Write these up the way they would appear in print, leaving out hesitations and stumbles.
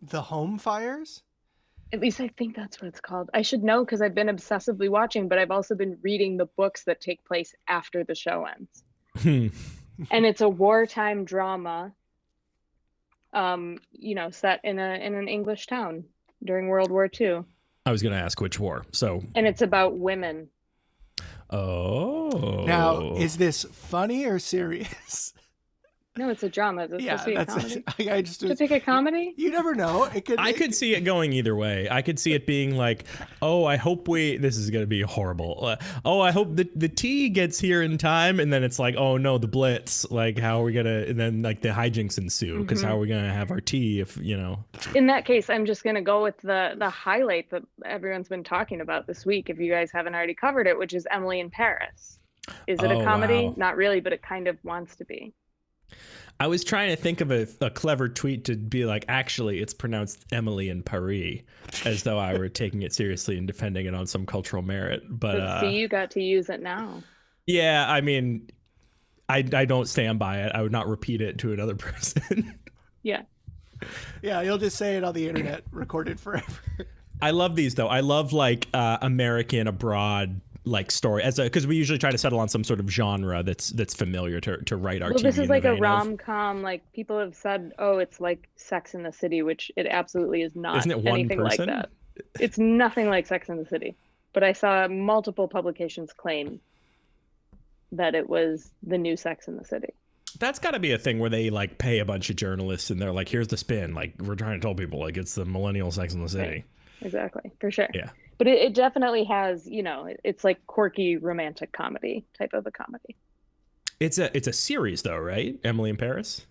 The Home Fires? At least I think that's what it's called. I should know because I've been obsessively watching, but I've also been reading the books that take place after the show ends. Hmm. And it's a wartime drama, set in an English town during World War II. I was going to ask which war. So, And it's about women. oh. Now, is this funny or serious? No, it's a drama. Is it supposed to be a comedy? I just To pick a comedy? You never know. I could see it going either way. I could see it being like, oh, I hope this is going to be horrible. I hope the tea gets here in time. And then it's like, oh no, the Blitz. Like, how are we going to, and then like the hijinks ensue because how are we going to have our tea if, In that case, I'm just going to go with the highlight that everyone's been talking about this week, if you guys haven't already covered it, which is Emily in Paris. Is it a comedy? Wow. Not really, but it kind of wants to be. I was trying to think of a clever tweet to be like, actually, it's pronounced Emily in Paris, as though I were taking it seriously and defending it on some cultural merit. But see, you got to use it now. Yeah, I mean, I don't stand by it. I would not repeat it to another person. Yeah. Yeah, you'll just say it on the internet, recorded forever. I love these though. I love like American abroad like story because we usually try to settle on some sort of genre that's familiar to write our TV. This is like a rom-com. Like people have said, oh, it's like Sex in the City, which it absolutely is not. Isn't it one anything person? Like that. It's nothing like Sex in the City. But I saw multiple publications claim that it was the new Sex in the City. That's got to be a thing where they like pay a bunch of journalists and they're like, here's the spin. Like we're trying to tell people like it's the millennial Sex in the City. Right. Exactly, for sure. Yeah. But it definitely has, it's like quirky romantic comedy type of a comedy. It's a series though, right? Emily in Paris?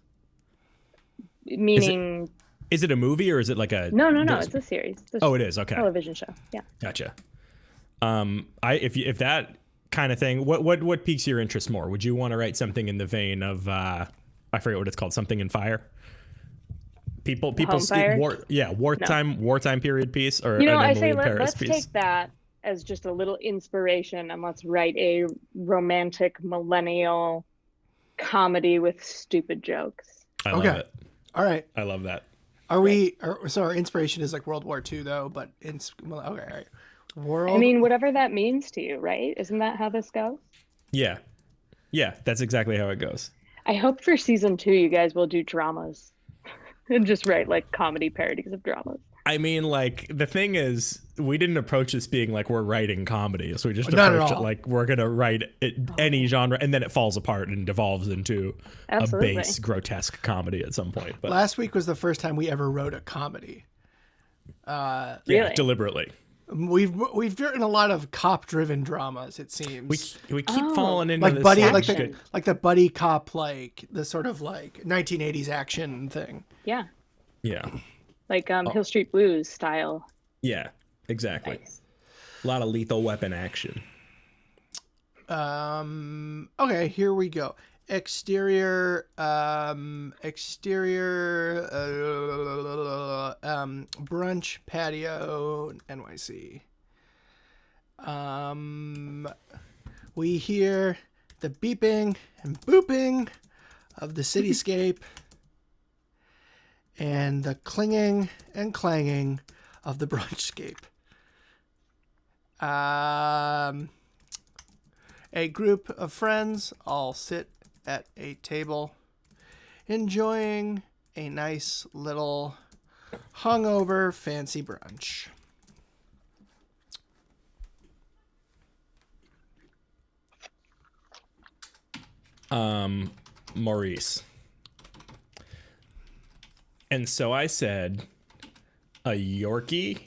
Meaning... Is it a movie or is it like a... No, it's a series. It's it is, okay. Television show, yeah. Gotcha. If that kind of thing, what piques your interest more? Would you want to write something in the vein of, I forget what it's called, something in fire? Wartime period piece, or I say let's take that as just a little inspiration and let's write a romantic millennial comedy with stupid jokes. I love it. All right. I love that. So our inspiration is like World War II though, but okay, all right. I mean, whatever that means to you, right? Isn't that how this goes? Yeah, that's exactly how it goes. I hope for season 2 you guys will do dramas. And just write like comedy parodies of dramas. I mean, like the thing is, we didn't approach this being like we're writing comedy, so we just approached it like we're gonna write any genre, and then it falls apart and devolves into a base grotesque comedy at some point. But last week was the first time we ever wrote a comedy. Really? Deliberately. We've written a lot of cop-driven dramas. It seems we keep falling into like this buddy, like the buddy cop, like the sort of like 1980s action thing. Yeah. Yeah. Like Hill Street Blues style. Yeah, exactly. Nice. A lot of Lethal Weapon action. Okay, here we go. Exterior brunch patio NYC. We hear the beeping and booping of the cityscape and the clinging and clanging of the brunchscape. A group of friends all sit at a table, enjoying a nice little hungover fancy brunch. Maurice. And so I said, a Yorkie?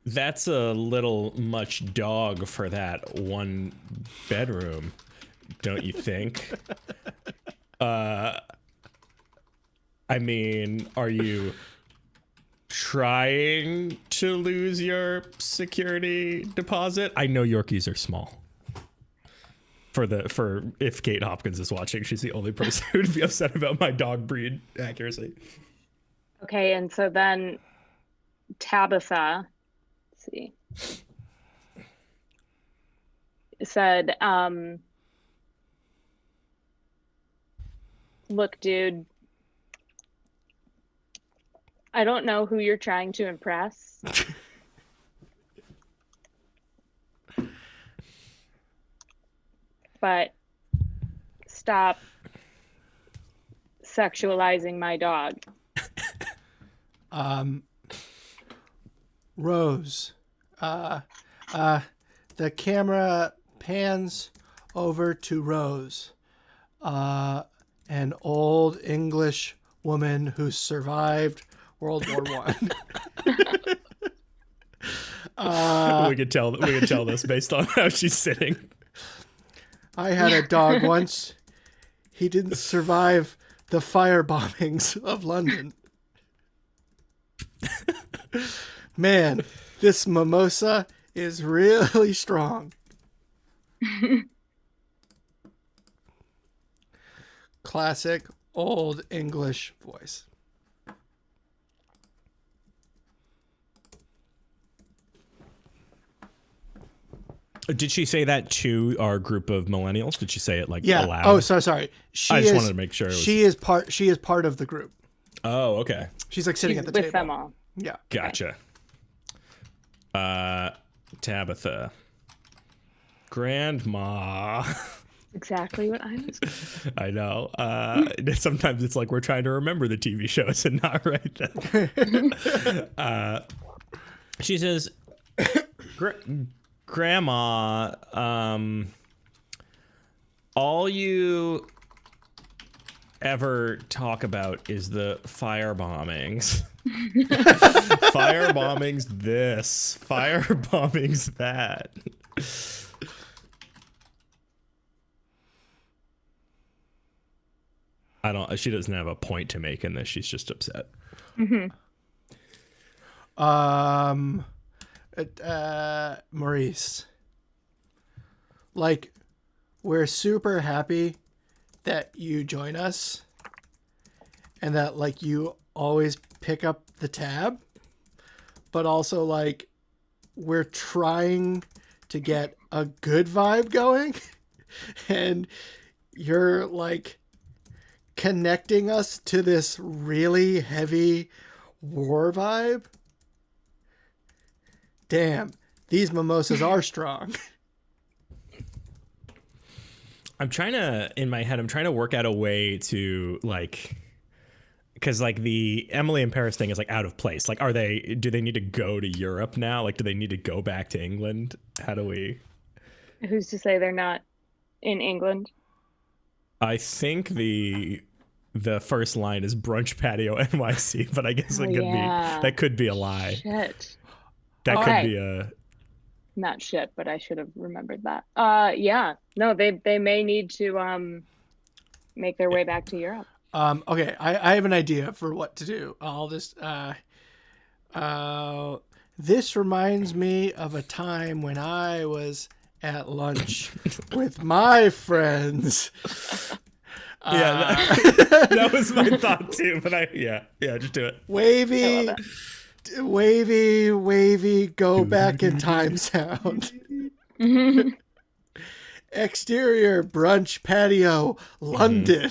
That's a little much dog for that one bedroom, don't you think? I mean, are you trying to lose your security deposit? I know Yorkies are small. For if Kate Hopkins is watching, she's the only person who would be upset about my dog breed accuracy. Okay, and so then Tabitha, let's see, said, look, dude, I don't know who you're trying to impress. But stop sexualizing my dog. Rose. The camera pans over to Rose. An old English woman who survived World War One. We could tell this based on how she's sitting. I had a dog once. He didn't survive the fire bombings of London. Man, this mimosa is really strong. Classic old English voice. Did she say that to our group of millennials? Did she say it like Yeah. aloud? Oh, sorry. I just wanted to make sure. It was... She is part of the group. Oh, okay. She's like sitting She's at the with table. them all. Yeah. Gotcha. Tabitha. Grandma. Exactly what I was. I know. Sometimes it's like we're trying to remember the TV shows and not write them. She says, Grandma, all you ever talk about is the fire bombings. Fire bombings this. Fire bombings that. She doesn't have a point to make in this. She's just upset. Mm-hmm. Maurice. Like, we're super happy that you join us and that, like, you always pick up the tab, but also, like, we're trying to get a good vibe going and you're, like, connecting us to this really heavy war vibe. Damn, these mimosas are strong. In my head, I'm trying to work out a way to, like, because, like, the Emily in Paris thing is, like, out of place. Like, do they need to go to Europe now? Like, do they need to go back to England? How do we? Who's to say they're not in England? I think the first line is brunch patio NYC, but I guess that could be a lie. Shit. That could be a... Not shit, but I should have remembered that. Yeah. No, they may need to make their way back to Europe. Okay, I have an idea for what to do. I'll just this reminds me of a time when I was at lunch with my friends. That was my thought too, but just do it. Wavy, go back in time sound. Exterior brunch patio, London.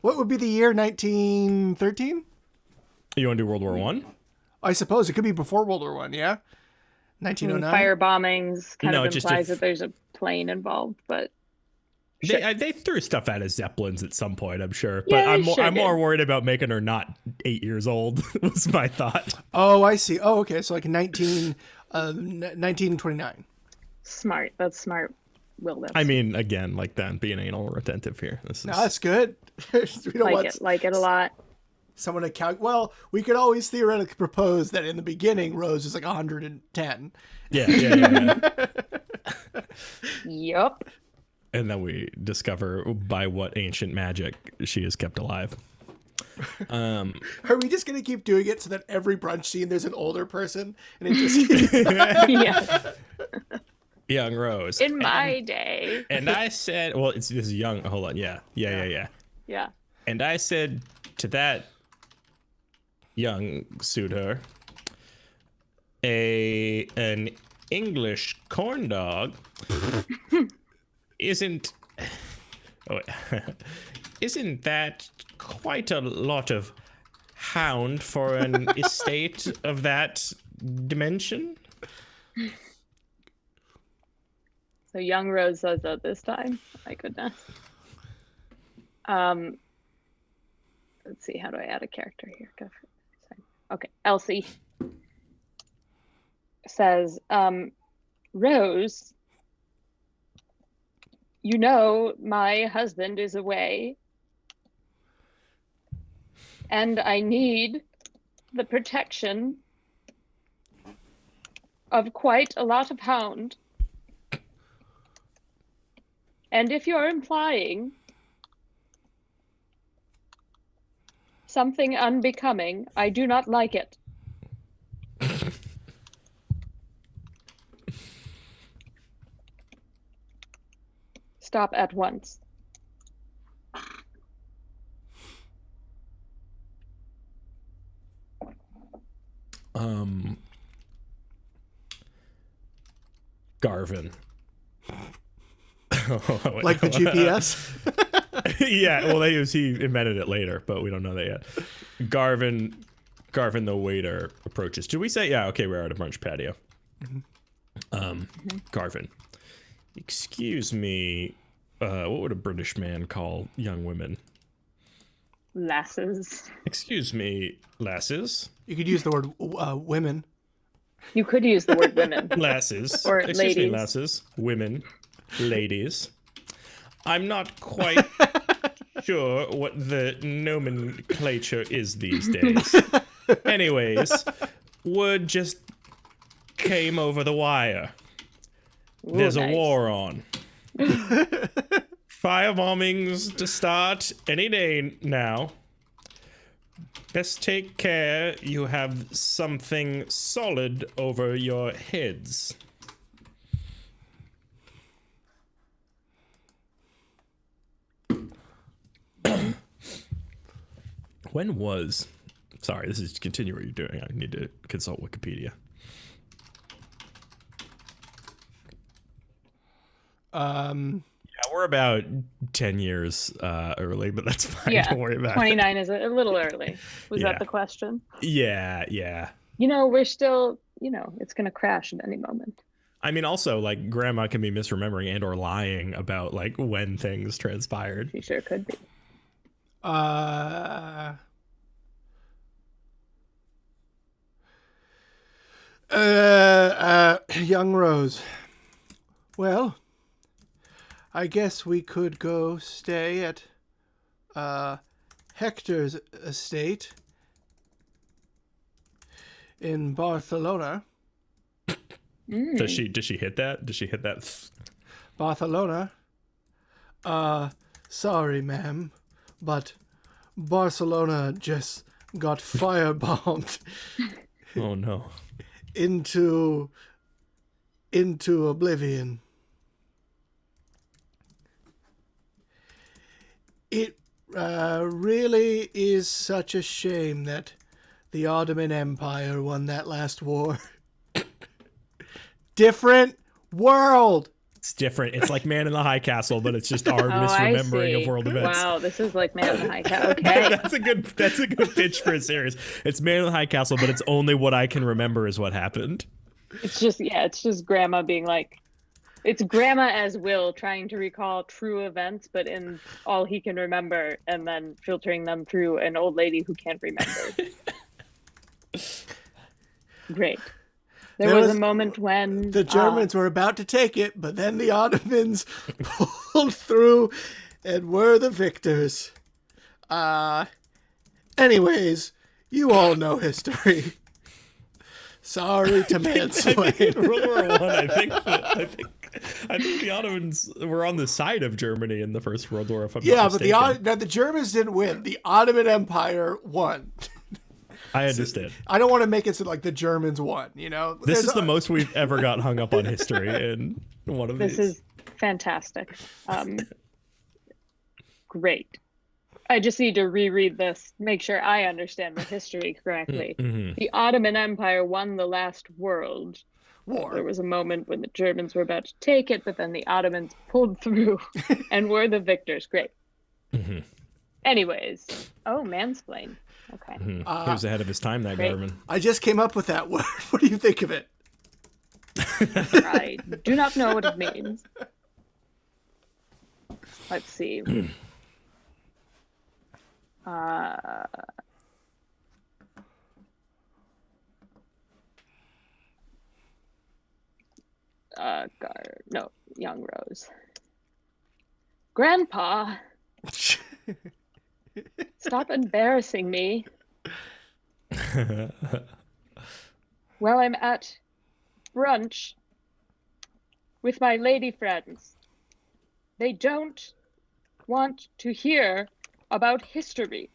What would be the year? 1913? You want to do World War One? I suppose it could be before World War One. Yeah, 1909. Fire bombings kind of just implies that there's a plane involved, but they threw stuff out of Zeppelins at some point, I'm sure. But Yeah, I'm more worried about making her not 8 years old. Was my thought. Oh, I see. Oh, okay. So like 1929. Smart. That's smart. Will I mean, again, like them being anal retentive here. No, that's good. We don't like it a lot. Someone to count. Well, we could always theoretically propose that in the beginning, Rose is like 110. Yeah. Yup. And then we discover by what ancient magic she is kept alive. Are we just gonna keep doing it so that every brunch scene there's an older person and it just Yeah. Young Rose. In my day. And I said, well, this is young. Hold on. Yeah. Yeah. And I said to that young suitor, an English corn dog isn't Isn't that quite a lot of hound for an estate of that dimension? So young Rose says that this time. My goodness. Let's see. How do I add a character here? Go for it. Okay. Elsie says, Rose, you know my husband is away, and I need the protection of quite a lot of hound. And if you're implying something unbecoming, I do not like it. Stop at once. Garvin. Like the GPS? Yeah, well, he invented it later, but we don't know that yet. Garvin, the waiter, approaches. Did we say? Yeah, okay, we're at a brunch patio. Garvin, excuse me, what would a British man call young women? Lasses. Excuse me, lasses. You could use the word women. You could use the word women. Lasses. Or Excuse ladies. me, lasses. Women. Ladies. I'm not quite sure what the nomenclature is these days. Anyways, word just came over the wire. Ooh, There's nice. a war on. Firebombings to start any day now. Best take care you have something solid over your heads. When was... Sorry, this is continue what you're doing. I need to consult Wikipedia. Yeah, we're about 10 years early, but that's fine. Yeah, Don't worry about 29 is a little early. Was Yeah. that the question? it. Yeah. You know, we're still, it's going to crash at any moment. I mean, also, like, grandma can be misremembering and or lying about, like, when things transpired. She sure could be. Young Rose. Well, I guess we could go stay at Hector's estate in Barcelona. Does she hit that? Does she hit that? Barcelona. Sorry, ma'am, but Barcelona just got firebombed Oh no. into oblivion. It really is such a shame that the Ottoman Empire won that last war. Different world. It's different. It's like Man in the High Castle, but it's just our I misremembering see. of world events. Wow, this is like Man in the High Castle. Okay. That's a good pitch for a series. It's Man in the High Castle, but it's only what I can remember is what happened. It's just grandma being like, it's grandma as Will trying to recall true events, but in all he can remember, and then filtering them through an old lady who can't remember. Great. There was a moment when the Germans were about to take it, but then the Ottomans pulled through and were the victors. Anyways, you all know history. Sorry to mansplain. World War I, I think the Ottomans were on the side of Germany in the First World War. If I'm not mistaken. But the Germans didn't win. The Ottoman Empire won. I understand. I don't want to make it so like the Germans won. This is the most we've ever got hung up on history in one of these. This is fantastic. Great. I just need to reread this, make sure I understand the history correctly. Mm-hmm. The Ottoman Empire won the last world war. There was a moment when the Germans were about to take it, but then the Ottomans pulled through and were the victors. Great. Mm-hmm. Anyways. Oh, mansplain. Okay. He was ahead of his time, that Great. Garvin. I just came up with that word. What do you think of it? I do not know what it means. Let's see. No, young Rose. Grandpa, stop embarrassing me. Well, I'm at brunch with my lady friends. They don't want to hear about history.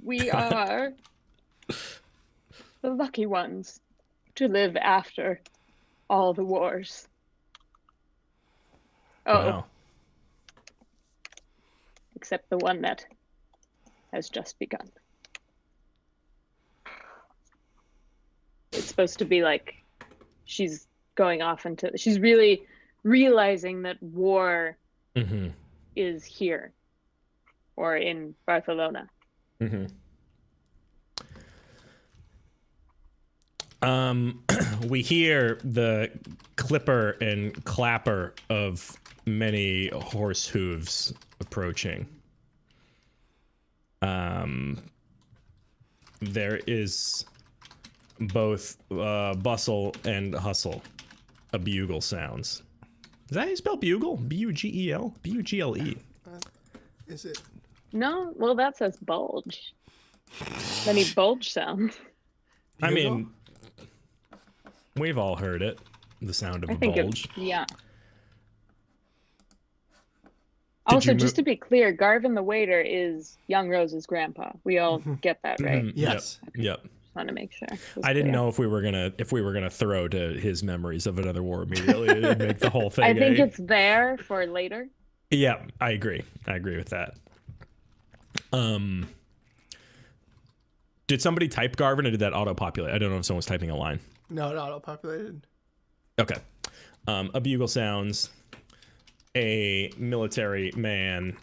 We are the lucky ones to live after all the wars. Oh, Wow. except the one that has just begun. It's supposed to be like she's going off into, she's really realizing that war is here or in Barcelona. We hear the clipper and clapper of many horse hooves approaching. There is both bustle and hustle. A bugle sounds. Is that how you spell bugle? B-U-G-E-L? B-U-G-L-E. Is it? No, well, that says bulge. Many bulge sounds. I mean, we've all heard it. The sound of a bulge. Yeah. Also, just to be clear, Garvin the waiter is young Rose's grandpa. We all get that, right? Yes. Yep. Just want to make sure. I didn't know if we were gonna throw to his memories of another war immediately and make the whole thing. I think it's there for later. Yeah, I agree. I agree with that. Did somebody type Garvin or did that auto-populate? I don't know if someone was typing a line. No, it auto-populated. Okay. A bugle sounds. A military man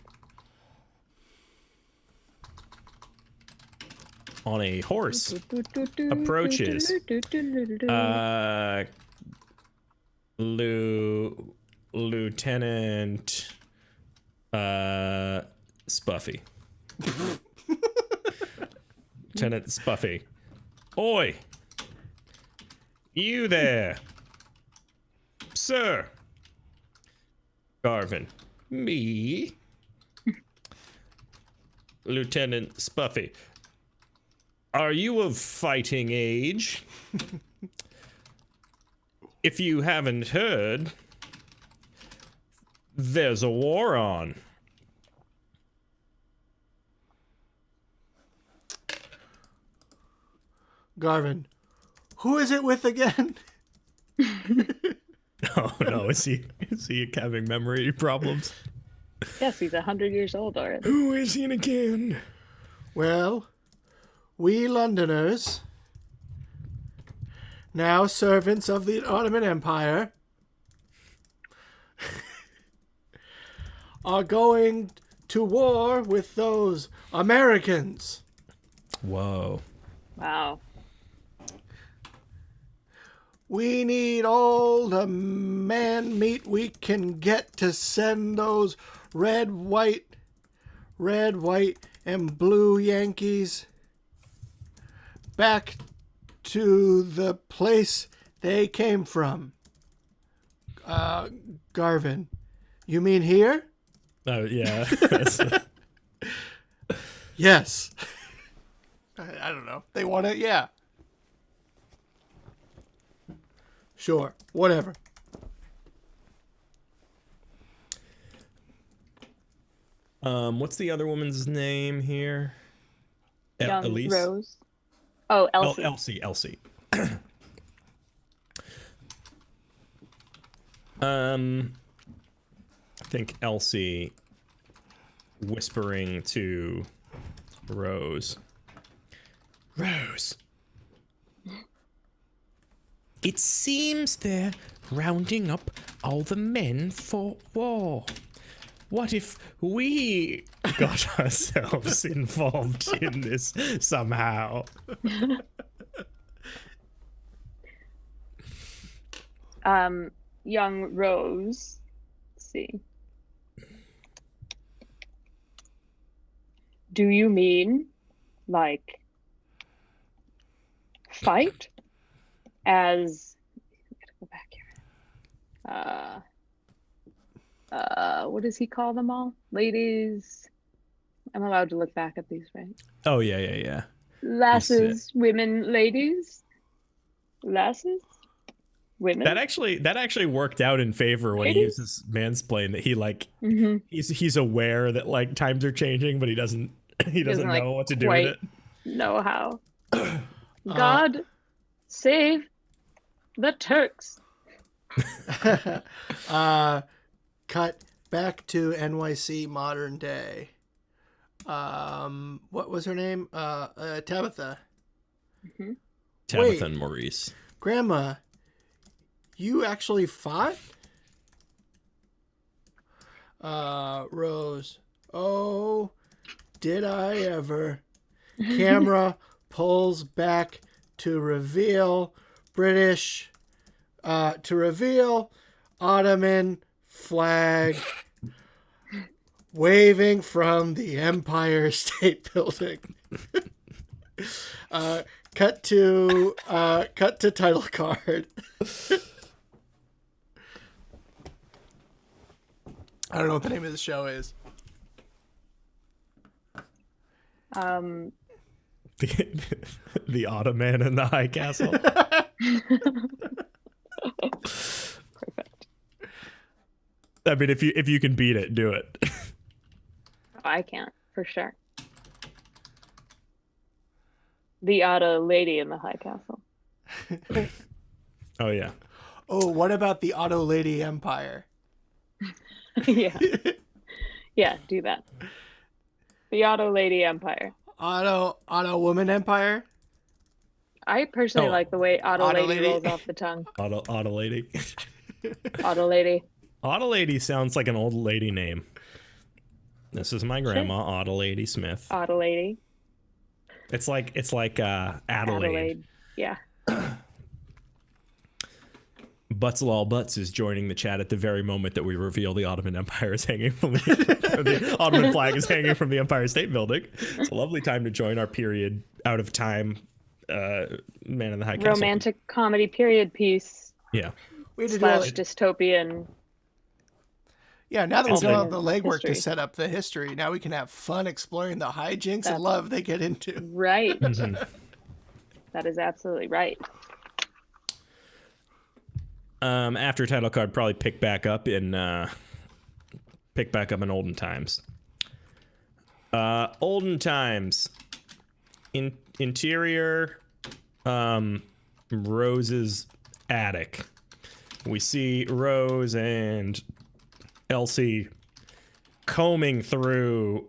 on a horse approaches. Lieutenant Spuffy. Lieutenant Spuffy. Oi! You there! Sir! Garvin. Me? Lieutenant Spuffy. Are you of fighting age? If you haven't heard, there's a war on. Garvin, who is it with again? Oh no, is he having memory problems? Yes, he's 100 years old already. Who is he again? Well, we Londoners, now servants of the Ottoman Empire, are going to war with those Americans. Whoa. Wow. We need all the man meat we can get to send those red, white, and blue Yankees back to the place they came from. Garvin, you mean here? Oh, yeah. Yes. I don't know. They want it? Yeah. Sure. Whatever. What's the other woman's name here? Young Elise? Rose. Oh, Elsie. Elsie. I think Elsie whispering to Rose. Rose. It seems they're rounding up all the men for war. what if we got ourselves involved in this somehow? Young Rose. Let's see. Do you mean like fight as I gotta go back here. What does he call them all? Ladies. I'm allowed to look back at these, right? Oh yeah. Lasses, women, ladies. Lasses, women. That actually worked out in favor when he uses mansplain. That he like he's aware that like times are changing, but he doesn't know like, what to do with it. Know how. God save the Turks. Cut back to NYC modern day. What was her name? Tabitha. Tabitha and Maurice. Grandma, you actually fought? Rose. Oh, did I ever? Camera pulls back to reveal British, to reveal Ottoman flag waving from the Empire State Building. Cut to title card. I don't know what the name of the show is. The Ottoman and the High Castle. Perfect. I mean, if you can beat it, do it. I can't, for sure. The OttoLady in the High Castle. Oh yeah. Oh, what about the OttoLady Empire? Yeah. Yeah, do that. The OttoLady Empire. Otto Woman Empire? I personally like the way OttoLady OttoLady. rolls off the tongue. OttoLady. OttoLady. OttoLady sounds like an old lady name. This is my grandma, OttoLady Smith. OttoLady. It's like Adelaide. Adelaide. Yeah. Butts Butts is joining the chat at the very moment that we reveal the Ottoman Empire is hanging from the Ottoman flag is hanging from the Empire State Building. It's a lovely time to join our period out of time Man in the High Castle. Romantic comedy period piece. Yeah. We had to / do all, dystopian. yeah, now that we've done all the legwork History. to set up the history, now we can have fun exploring the hijinks and love they get into. Right. Mhm. That is absolutely right. After title card, probably pick back up in olden times. Olden times. Interior, Rose's attic. We see Rose and Elsie combing through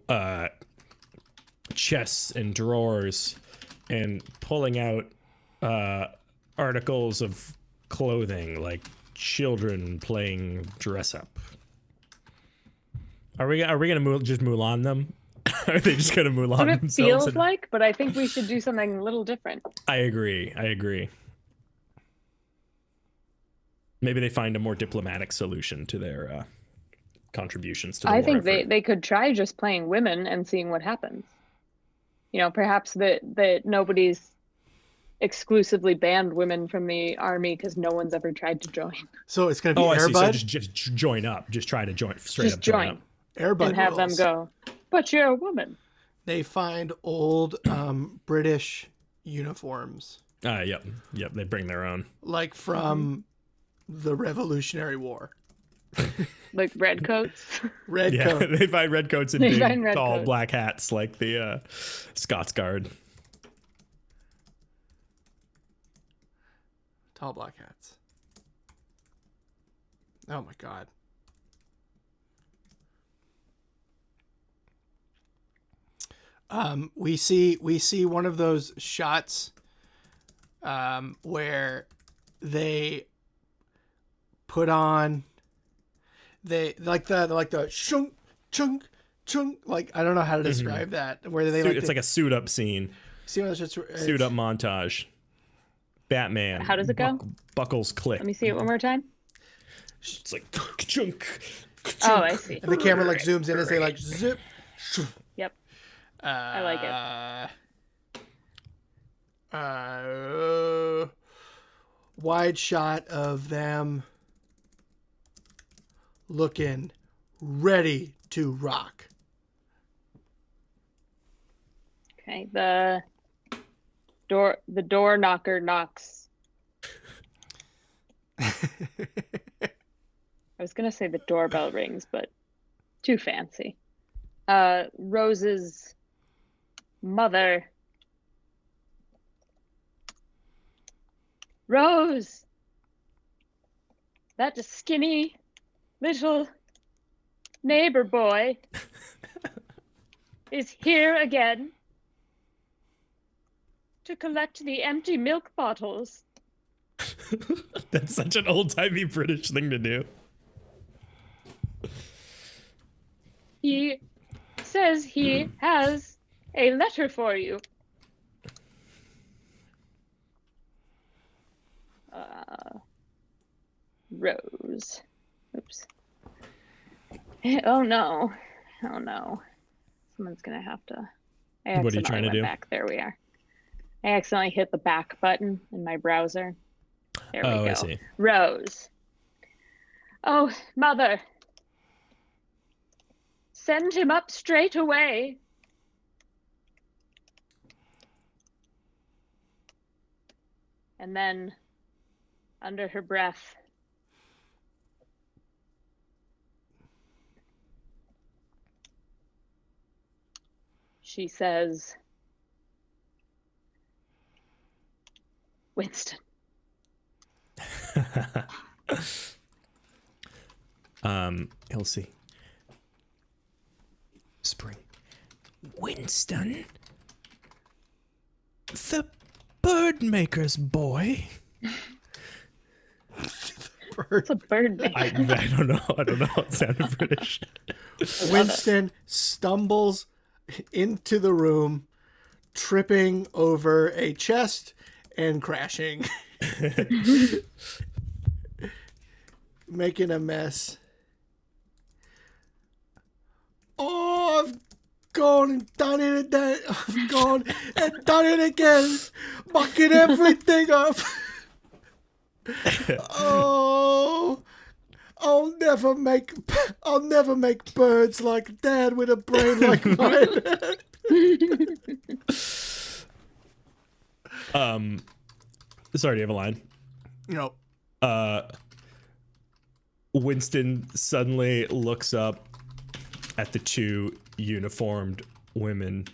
chests and drawers and pulling out articles of clothing like children playing dress up. Are we gonna just Mulan them? Are they just gonna Mulan That's what it themselves? feels like, but I think we should do something a little different. I agree. Maybe they find a more diplomatic solution to their contributions to the I war think effort. they could try just playing women and seeing what happens. You know, perhaps that nobody's exclusively banned women from the army because no one's ever tried to join. So it's going to be I see. So Airbud? just join up. Just try to join. Straight Just up join join up. Airbud and have rules. them go, but you're a woman. They find old British uniforms, Yep. They bring their own. like from the Revolutionary War. Like red coats. Red Yeah, coat. they find red coats and They big, find red tall coats. black hats like the Scots Guard. Tall black hats. Oh my god. We see one of those shots where they put on the shunk chunk, chunk. Like, I don't know how to describe that. Where they like It's like a suit up scene. see what it's Suit up montage. Batman. How does it go? Buckles click. Let me see it one more time. It's like chunk. Oh, I see. and the camera like zooms in as they like zip. Yep. I like it. Wide shot of them looking ready to rock. Okay. The door knocker knocks. I was gonna say the doorbell rings, but too fancy. Rose's mother. Rose! That skinny little neighbor boy is here again to collect the empty milk bottles. That's such an old-timey British thing to do. He says he has a letter for you. Rose. Oops. Oh no. Oh no. Someone's gonna have to. What are you trying to do? Back. There we are. I accidentally hit the back button in my browser. There we go. I see. Rose. Oh, mother. Send him up straight away. And then, under her breath, she says, Winston. Elsie. Spring. Winston? The bird maker's boy? It's a bird maker. I don't know. It sounded British. Winston stumbles into the room, tripping over a chest and crashing, making a mess. Oh, I've gone and done it again. I've gone and done it again, mucking everything up. Oh, I'll never make birds like Dad with a brain like mine. Sorry, do you have a line? Nope. Winston suddenly looks up at the two uniformed women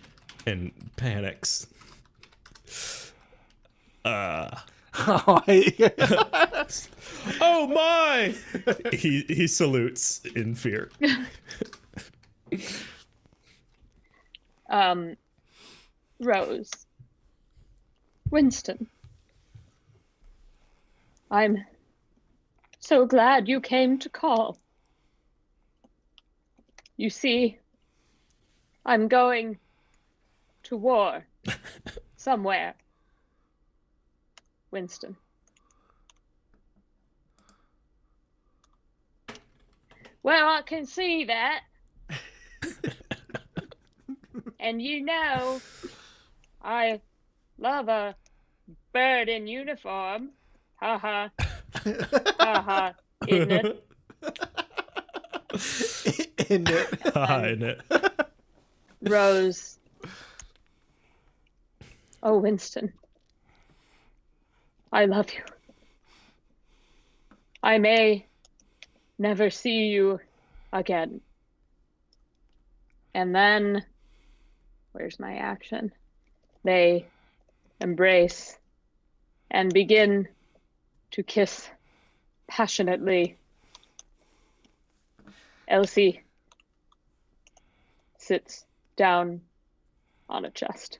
and panics. Oh my! He salutes in fear. Rose. Winston. I'm so glad you came to call. You see, I'm going to war somewhere. Winston. Well, I can see that. And you know, I love a bird in uniform. Ha ha. Ha ha. Isn't it? Isn't it? Isn't it? Rose. Oh, Winston. I love you. I may never see you again. And then, where's my action? They embrace and begin to kiss passionately. Elsie sits down on a chest.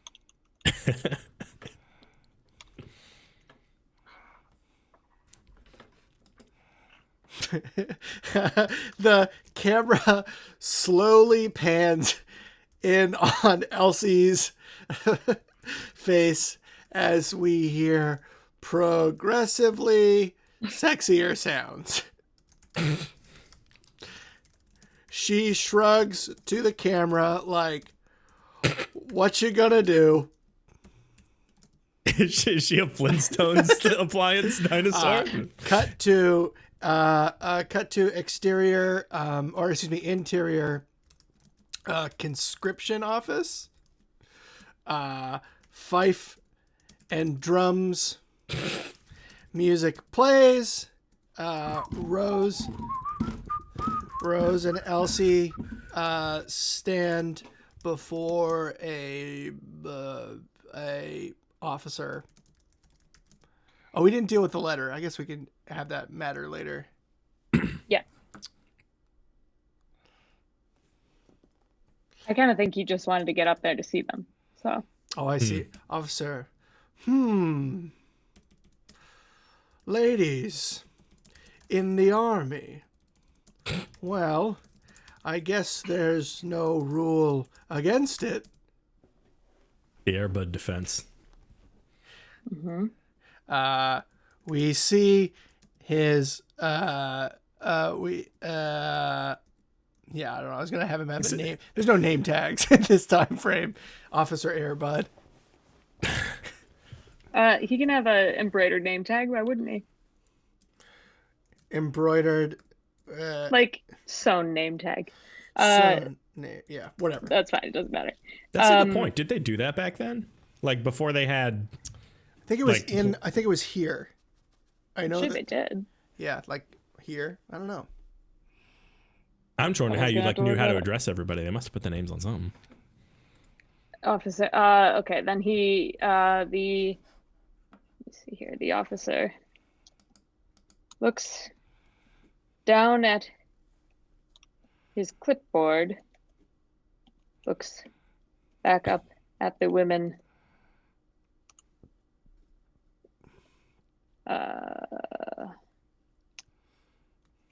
The camera slowly pans in on Elsie's face as we hear progressively sexier sounds. She shrugs to the camera like, what you gonna do? Is she a Flintstones appliance dinosaur? Cut to exterior, or excuse me, interior conscription office. Fife and drums. Music plays. Rose and Elsie stand before a officer. Oh, we didn't deal with the letter. I guess we can have that matter later. Yeah. I kind of think he just wanted to get up there to see them. So. Oh, I see. Officer. Ladies in the army. Well, I guess there's no rule against it. The Airbud defense. Mm-hmm. We see his yeah, I don't know. I was gonna have him have a name. There's no name tags in this time frame. Officer Airbud. He can have a embroidered name tag. Why wouldn't he? Embroidered. Like sewn name tag. Yeah, whatever. That's fine. It doesn't matter. That's a good point. Did they do that back then? Like before they had? I think it was I think it was here. I know They did. Yeah, like here. I don't know. I'm trying to how you like knew how to address everybody. They must have put the names on something. Officer. Okay. Then he. Let me see here. The officer looks down at his clipboard. Looks back up at the women.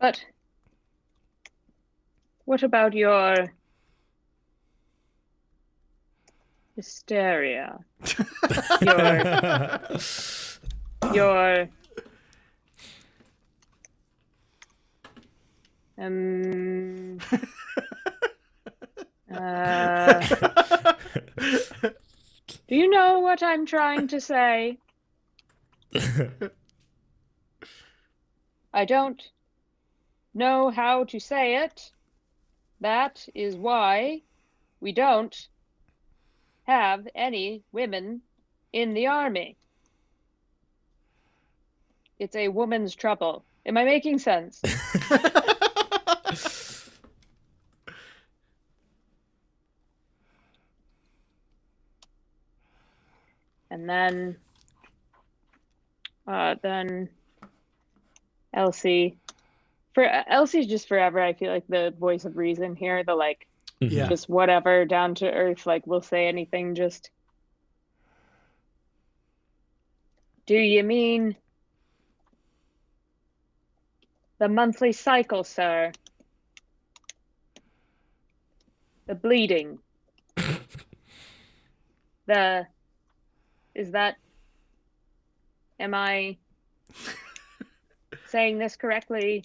But what about your hysteria? your do you know what I'm trying to say? I don't know how to say it. That is why we don't have any women in the army. It's a woman's trouble. Am I making sense? And then Elsie. Elsie's just forever, I feel like, the voice of reason here. The like, just whatever, down to earth, like we'll say anything. Just, do you mean the monthly cycle, sir? The bleeding. Am I saying this correctly?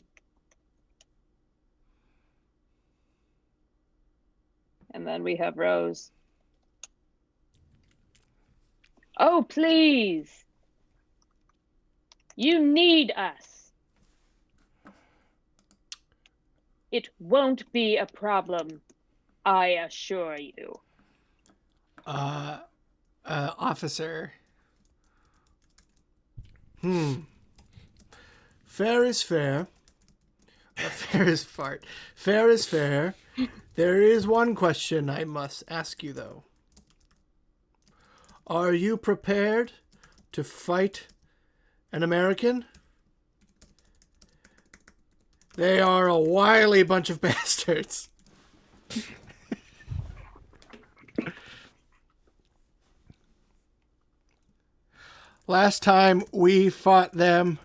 And then we have Rose. Oh, please. You need us. It won't be a problem, I assure you. Officer. Fair is fair. Fair is fart. Fair is fair. There is one question I must ask you, though. Are you prepared to fight an American? They are a wily bunch of bastards. Last time we fought them,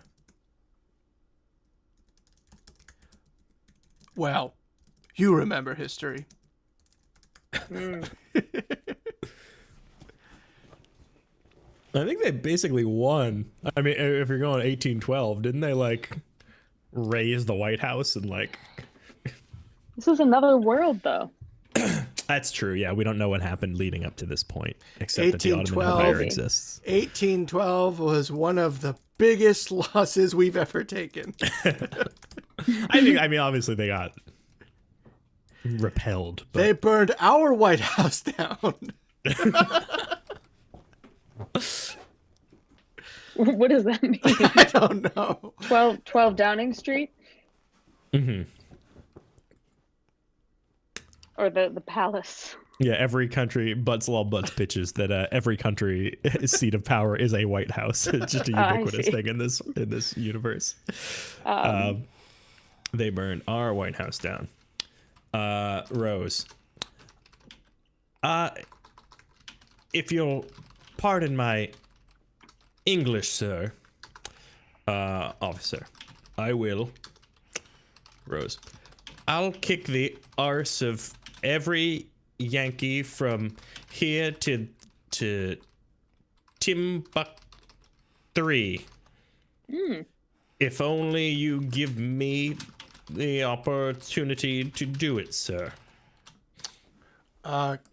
Well, you remember history. Mm. I think they basically won. I mean, if you're going 1812, didn't they like raise the White House and like? This is another world, though. That's true. Yeah, we don't know what happened leading up to this point, except that the Ottoman 1812. Empire exists. 1812 was one of the biggest losses we've ever taken. I mean, obviously they got repelled. But... They burned our White House down. What does that mean? I don't know. 12 Downing Street? Mm-hmm. Or the palace? Yeah, every country, butts pitches that every country's seat of power is a White House. It's just a ubiquitous thing in this universe. They burned our White House down. Rose. If you'll pardon my English, sir, officer, I will. Rose. I'll kick the arse of every Yankee from here to Timbuktu. If only you give me the opportunity to do it, sir.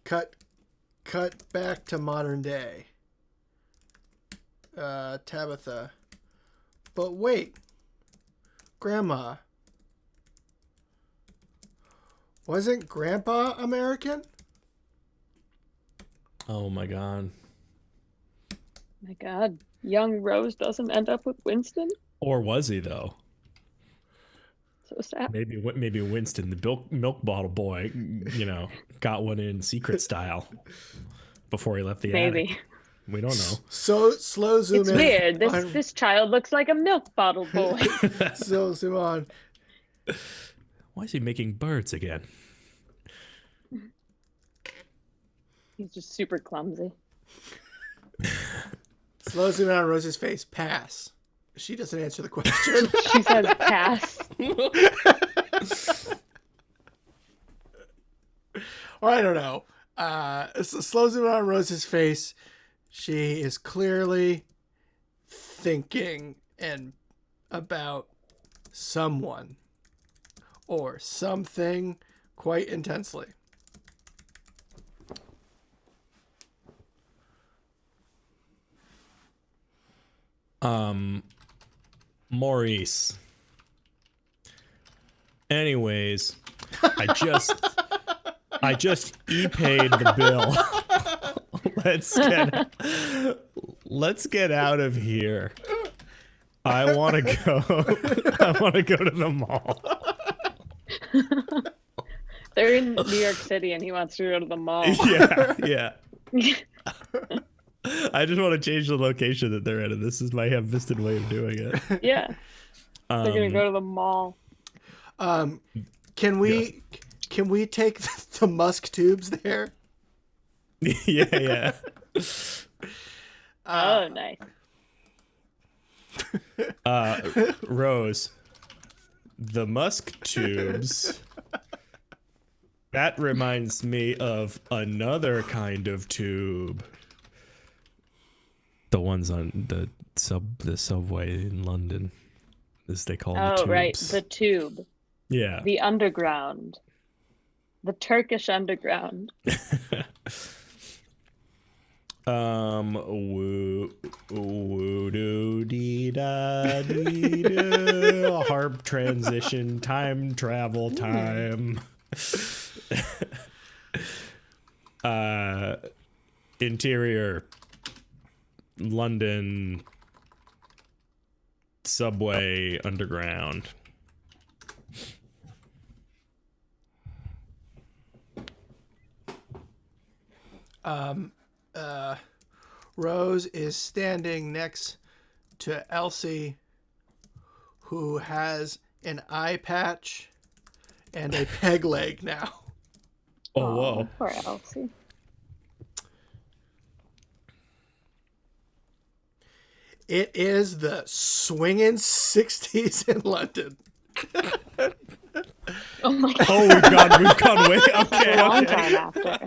Cut back to modern day. Tabitha. But wait, Grandma. Wasn't Grandpa American? Oh my God. My God, young Rose doesn't end up with Winston? Or was he though? So sad. Maybe Winston, the milk bottle boy, got one in secret style before he left the attic. Maybe. We don't know. So slow zoom It's in. weird. This child looks like a milk bottle boy. So zoom on. Why is he making birds again? He's just super clumsy. Slow zoom in on Rose's face. Pass. She doesn't answer the question. She says pass. Or I don't know. Slow zoom in on Rose's face. She is clearly thinking about someone or something quite intensely. Maurice. Anyways, I just e-paid the bill. Let's get out of here. I want to go to the mall. They're in New York City and he wants to go to the mall. Yeah. I just want to change the location that they're in, and this is my ham-fisted way of doing it. Yeah. They're going to go to the mall. Can we take the musk tubes there? Yeah. Oh, nice. Rose, the musk tubes. That reminds me of another kind of tube. The ones on the subway in London, as they call the tubes. Oh, right, the tube. Yeah. The underground. The Turkish underground. Woo doo dee da dee da. Harp transition, time travel time. Interior London subway underground. Rose is standing next to Elsie, who has an eye patch and a peg leg now. Oh, whoa. Poor Elsie. It is the swinging 60s in London. Oh my god. Oh, we've gone way. Okay, A long okay. time after.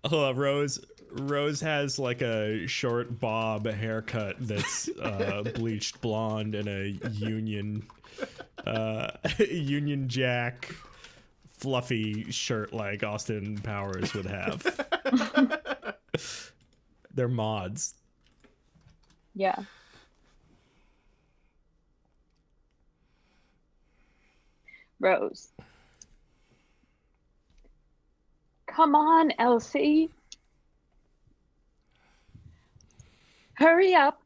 Hold on, Rose has like a short bob haircut that's bleached blonde and a Union Jack fluffy shirt like Austin Powers would have. They're mods. Yeah. Rose. Come on, Elsie. Hurry up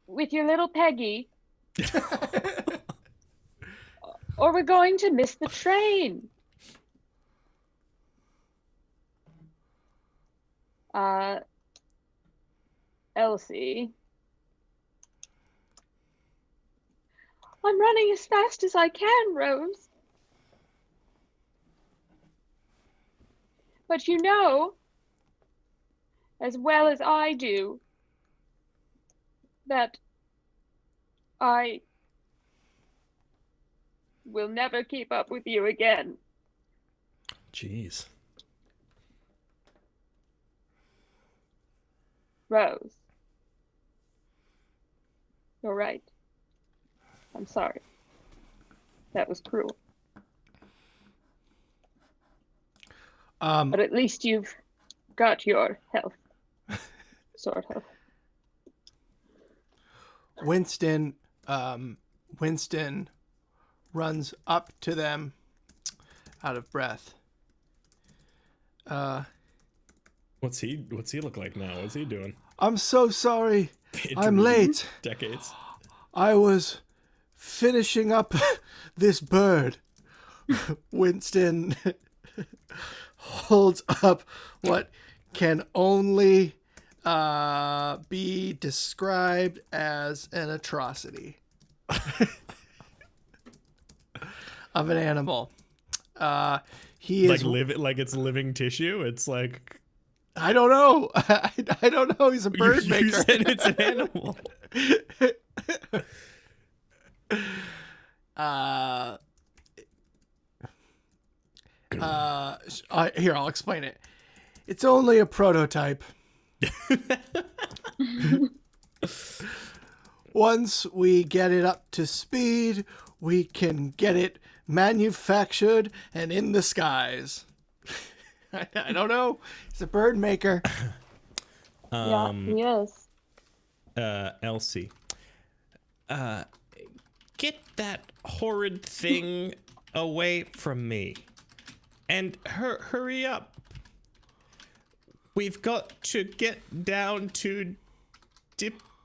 with your little Peggy, or we're going to miss the train. Elsie. I'm running as fast as I can, Rose. But you know, as well as I do, that I will never keep up with you again. Jeez. Rose. You're right. I'm sorry. That was cruel. But at least you've got your health. Sort of. Winston runs up to them out of breath. What's he look like now? What's he doing? I'm so sorry. I'm late. Decades. I was finishing up this bird. Winston holds up what can only be described as an atrocity of an animal. He is like it's living tissue. It's like I don't know. I don't know. He's a bird you maker. said it's an animal. Here, I'll explain it. It's only a prototype. Once we get it up to speed, we can get it manufactured and in the skies. I don't know. He's a bird maker. Yeah, he is. Elsie. Get that horrid thing away from me. And hurry up. We've got to get down to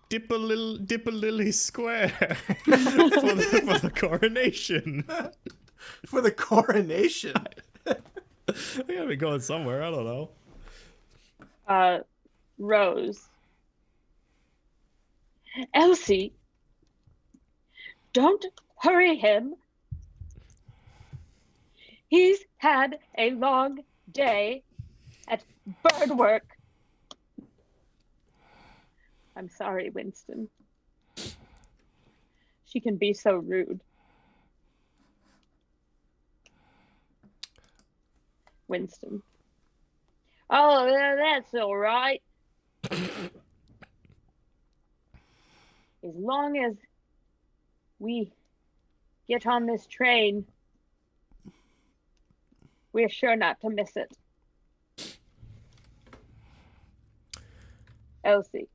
Dipalili Square for the coronation. For the coronation. I gotta be going somewhere. I don't know. Rose. Elsie, don't hurry him. He's had a long day at bird work. I'm sorry, Winston. She can be so rude. Winston. Oh, that's all right. As long as we get on this train, we're sure not to miss it. Elsie,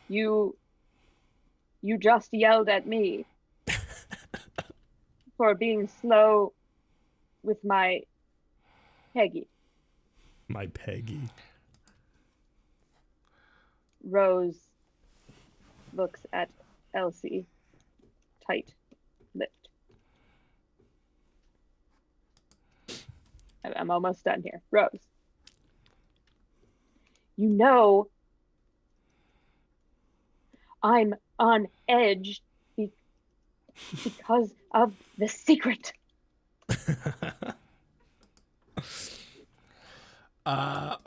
you just yelled at me for being slow with my Peggy. My Peggy. Rose looks at Elsie, tight-lipped. I'm almost done here. Rose, you know I'm on edge because of the secret.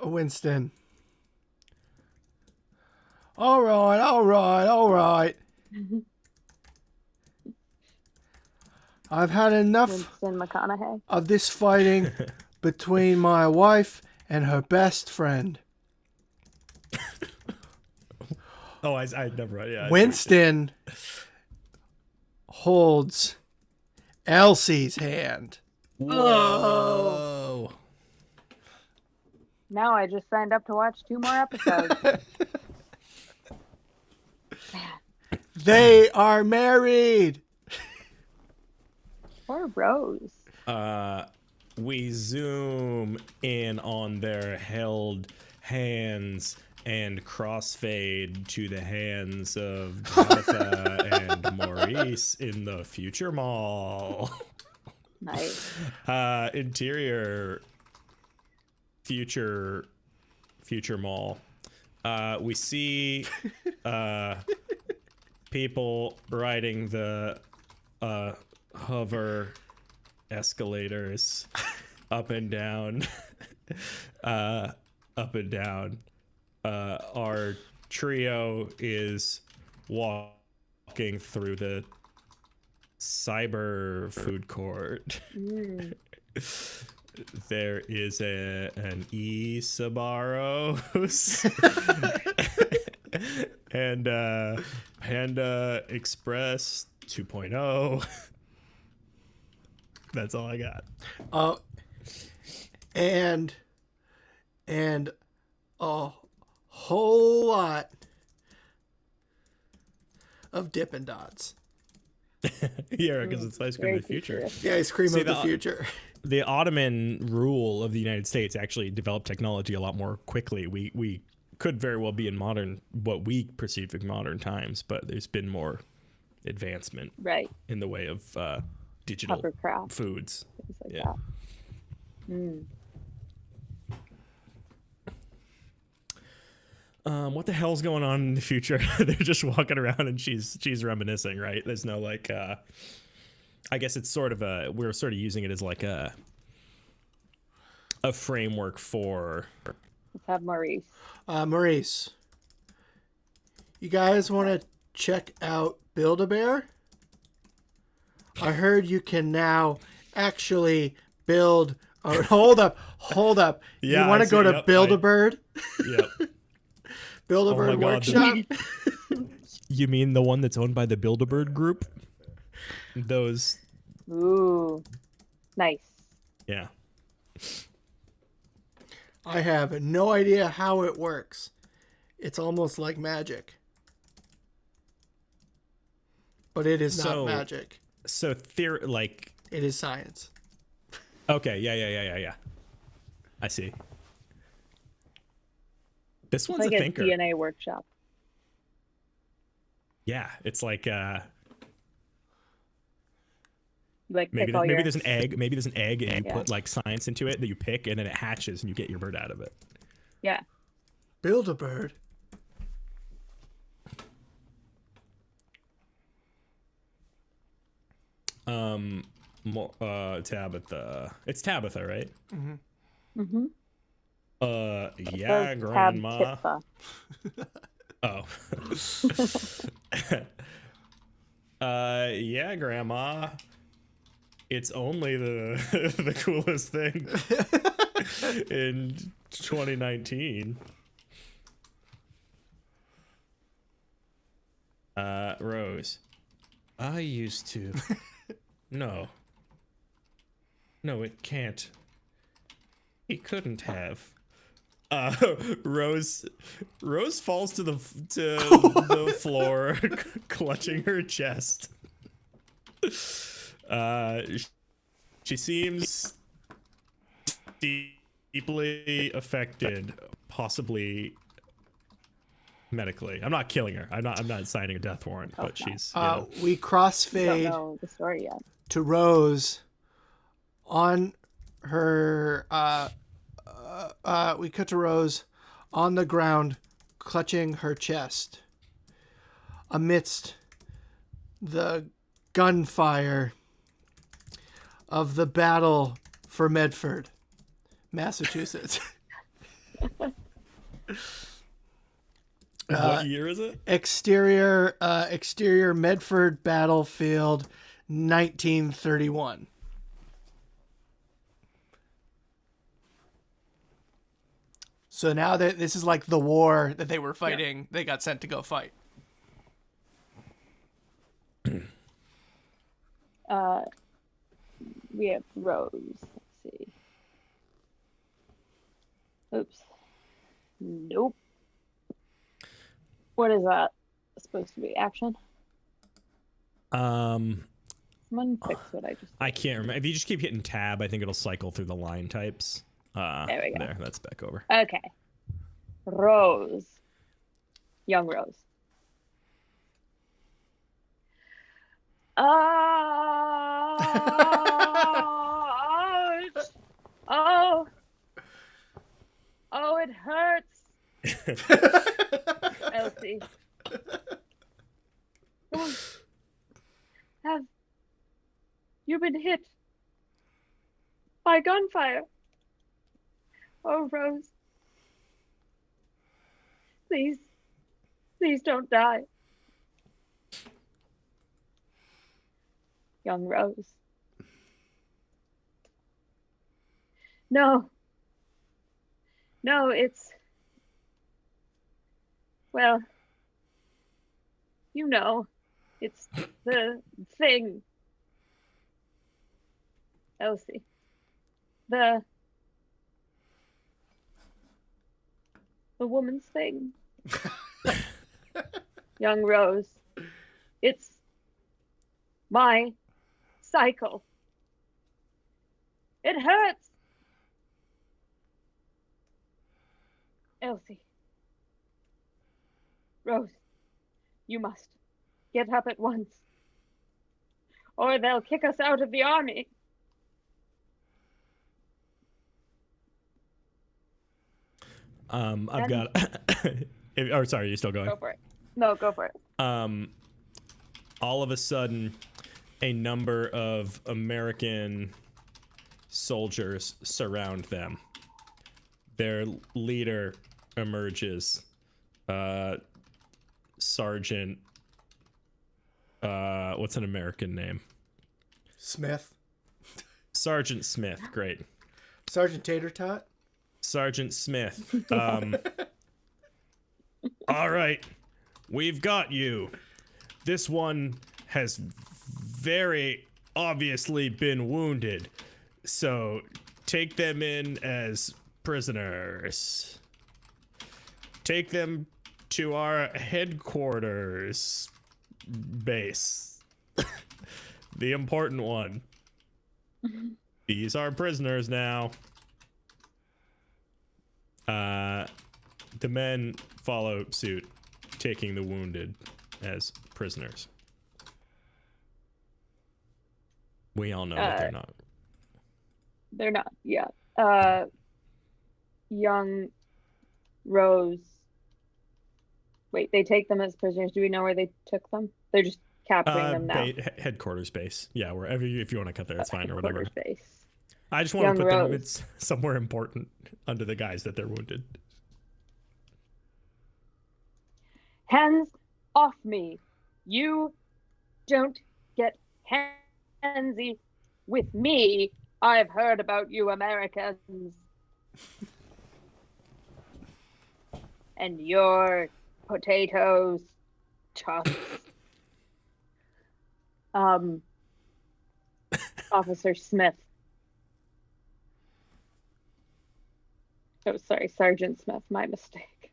Winston, All right, all right, all right. I've had enough Winston McConaughey. of this fighting between my wife and her best friend. Oh, I never. Yeah. Winston holds Elsie's hand. Whoa. Now I just signed up to watch 2 more episodes. They are married. Poor Rose. We zoom in on their held hands and crossfade to the hands of Tabitha and Maurice in the future mall. Nice. Interior future mall. We see people riding the hover escalators up and down. Up and down. Our trio is walking through the cyber food court. There is an Sabaros and Panda Express 2.0. That's all I got. And a whole lot of Dippin' Dots. Yeah, because it's ice cream of the future. The ice cream of the future. The Ottoman rule of the United States actually developed technology a lot more quickly. We could very well be in what we perceive as modern times, but there's been more advancement in the way of digital Hovercraft, foods. Things like Yeah. that. What the hell's going on in the future? They're just walking around and she's reminiscing, right? There's no like I guess it's sort of we're sort of using it as like a framework for. Let's have Maurice. Maurice, you guys want to check out Build-A-Bear? I heard you can now actually build. Oh, hold up. Yeah, you want to go to Build-A-Bird? Yep. Build-A-Bird Workshop? You mean the one that's owned by the Build-A-Bird group? Those. Ooh, nice. Yeah. I have no idea how it works. It's almost like magic. But it is not magic. So like it is science. Okay, yeah. I see. This one's like a thinker. DNA workshop. Yeah, it's like maybe there's an egg, and you put like science into it that you pick, and then it hatches and you get your bird out of it. Yeah. Build-A-Bird. Tabitha. It's Tabitha, right? Mm-hmm. Yeah, Grandma. Oh. Yeah, Grandma. It's only the coolest thing in 2019. Rose. I used to. No, it can't. He couldn't have. Rose falls to the floor, clutching her chest. She seems deeply affected, possibly medically. I'm not killing her. I'm not signing a death warrant, but she's. We crossfade. Don't know the story yet. To Rose on her we cut to Rose on the ground clutching her chest amidst the gunfire of the battle for Medford, Massachusetts. What year is it? Exterior Medford Battlefield, 1931. So now that this is like the war that they were fighting, they got sent to go fight. We have Rose. Let's see. Oops. Nope. What is that supposed to be? Action? Someone fix what I just. I can't remember. If you just keep hitting tab, I think it'll cycle through the line types. There we go. There, that's back over. Okay. Rose. Young Rose. Ouch! Oh, it hurts. Elsie. Have you been hit by gunfire? Oh, Rose. Please don't die. Young Rose. No, it's, well, it's the thing. Elsie. The woman's thing. Young Rose. It's my cycle. It hurts. Elsie. Rose, you must get up at once, or they'll kick us out of the army. I've got. Oh, sorry, you still going? Go for it. No, go for it. All of a sudden, a number of American soldiers surround them. Their leader emerges. Sergeant. What's an American name? Smith. Sergeant Smith. Great. Sergeant Tater Tot. Sergeant Smith. All right, we've got you. This one has very obviously been wounded, so take them in as prisoners. Take them to our headquarters base. The important one. These are prisoners now. The men follow suit, taking the wounded as prisoners. We all know that they're not. They're not, yeah. Young Rose. Wait, they take them as prisoners. Do we know where they took them? They're just capturing them now. Headquarters base. Yeah, wherever if you want to cut there, it's fine or whatever. Base. I just want to put them somewhere important under the guise that they're wounded. Hands off me. You don't get handsy with me. I've heard about you Americans. And your potatoes tough. Officer Smith. Oh, sorry, Sergeant Smith, my mistake.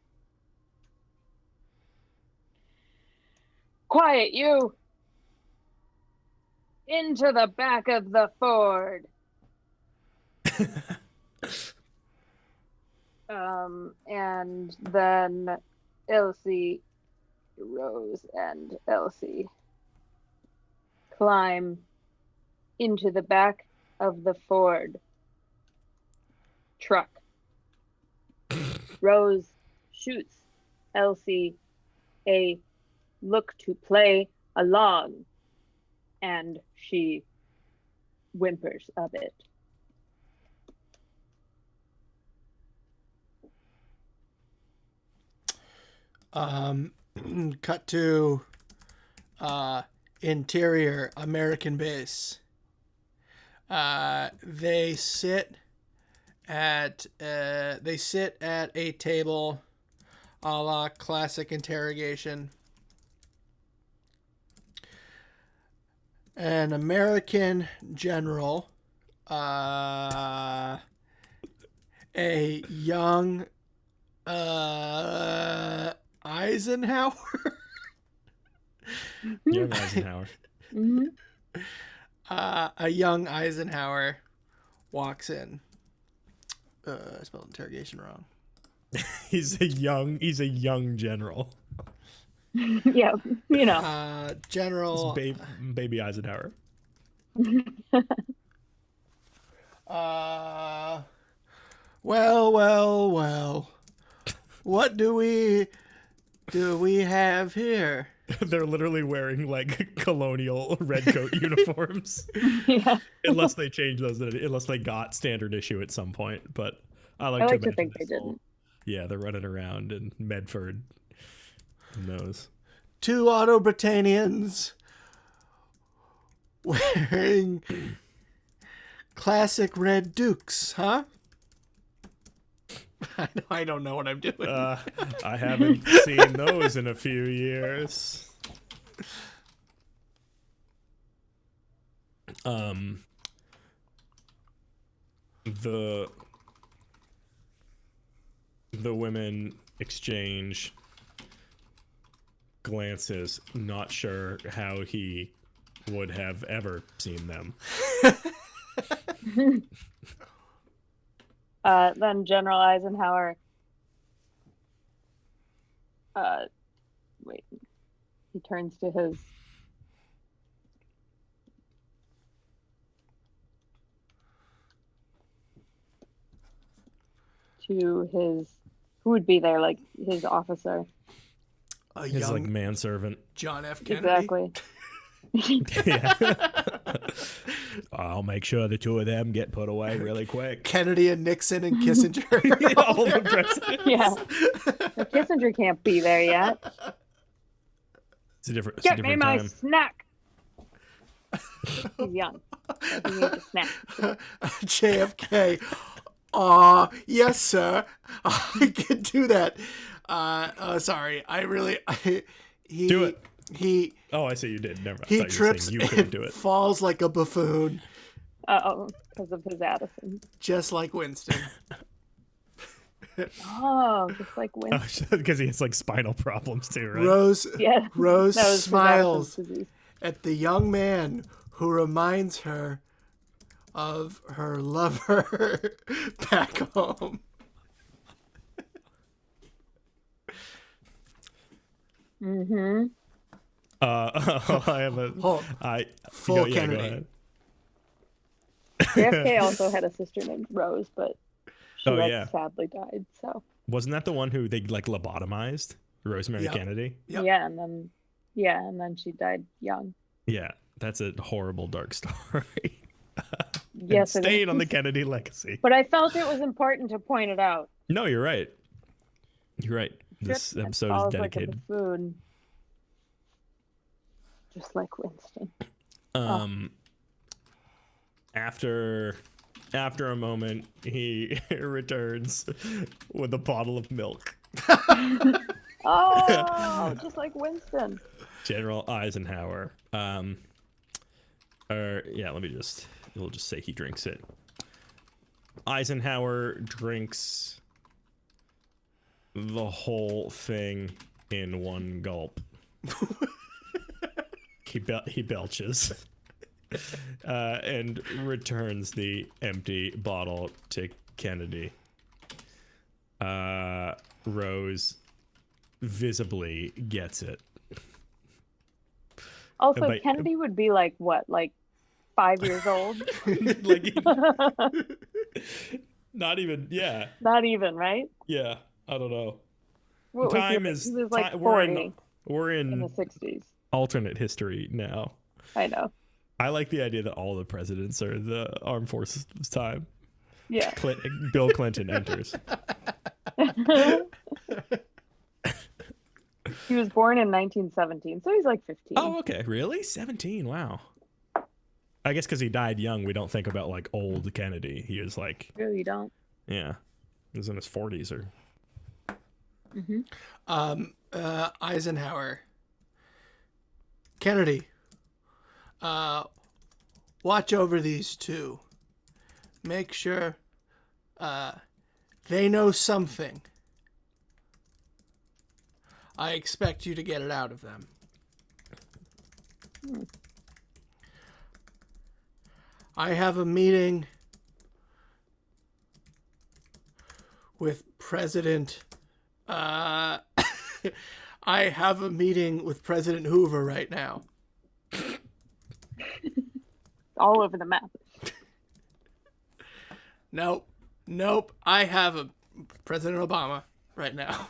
Quiet, you! Into the back of the Ford. And then Elsie, Rose, and Elsie climb into the back of the Ford truck. Rose shoots Elsie a look to play along, and she whimpers a bit. Cut to interior American base. They sit at a table, a la classic interrogation. An American general, a young Eisenhower. Young Eisenhower. Mm-hmm. A young Eisenhower walks in. I spelled interrogation wrong. He's a young general. Yeah, you know. General. Baby Eisenhower. Well. What do we have here? They're literally wearing like colonial redcoat uniforms. Yeah. Unless they change those, unless they got standard issue at some point. But I like to imagine think they this whole- didn't. Yeah, they're running around in Medford. Who knows? Two Auto Britannians wearing classic red Dukes, huh? I don't know what I'm doing. I haven't seen those in a few years. The women exchange glances, not sure how he would have ever seen them. Then General Eisenhower. Wait. He turns to his. Who would be there, like his officer. A His young like manservant. John F. Kennedy. Exactly. Yeah. I'll make sure the two of them get put away really quick. Kennedy and Nixon and Kissinger. All the presidents. Yeah. Kissinger can't be there yet. It's a different Get me my time. snack. He's young. So he needs a snack. JFK. Yes, sir. I can do that. Sorry. Do it. He Oh, I see you did. Never mind. he I thought you were trips saying you and couldn't do it. falls like a buffoon, Because of his Addison. just like Winston. Oh, just like Winston. Because he has like spinal problems too, right? Rose Yeah. Rose That was his smiles Addison's disease. at the young man who reminds her of her lover back home. Mm-hmm. I have a. Hold. Full Go Kennedy. ahead. JFK also had a sister named Rose, but she sadly died. So Wasn't that the one who they like lobotomized? Rosemary Yep. Kennedy? Yep. yeah, and then she died young. Yeah, that's a horrible dark story. Yes, it Staying is. on the Kennedy legacy. But I felt it was important to point it out. No, you're right. You're right. This Tripped and episode is falls dedicated. like a buffoon, just like Winston. After a moment, he returns with a bottle of milk. Oh, just like Winston. General Eisenhower. We'll just say he drinks it. Eisenhower drinks the whole thing in one gulp. He belches. And returns the empty bottle to Kennedy. Rose visibly gets it. Also, But- Kennedy would be like what, like 5 years old? Like, not even, yeah. Not even, right? Yeah, I don't know. What was Time he? is He was like ti- 40 we're in in the 60s. alternate history now. I know. I like the idea that all the presidents are the armed forces time. Yeah. Bill Clinton enters. He was born in 1917, so he's like 15. Oh, okay. Really? 17. Wow. I guess because he died young, we don't think about like old Kennedy. He was like, Really don't. yeah, he was in his 40s or. Eisenhower. Kennedy. Watch over these two. Make sure they know something. I expect you to get it out of them. I have a meeting with President. I have a meeting with President Hoover right now. All over the map. Nope. I have a President Obama right now.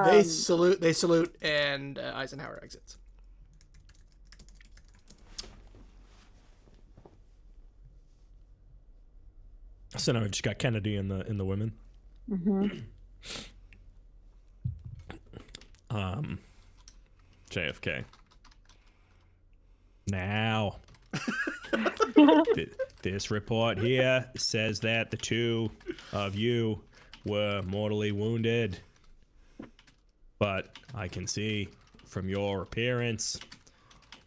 They salute, and Eisenhower exits. So now we've just got Kennedy and the women. JFK. Now, this report here says that the two of you were mortally wounded, but I can see from your appearance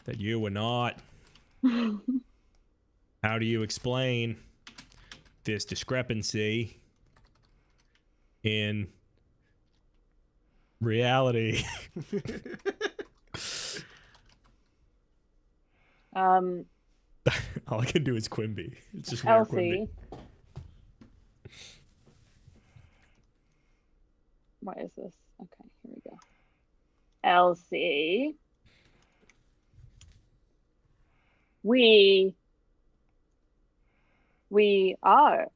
that you were not. How do you explain this discrepancy in reality? All I can do is Quimby. It's just Mayor Quimby. What is this? Okay, here we go. Elsie. We are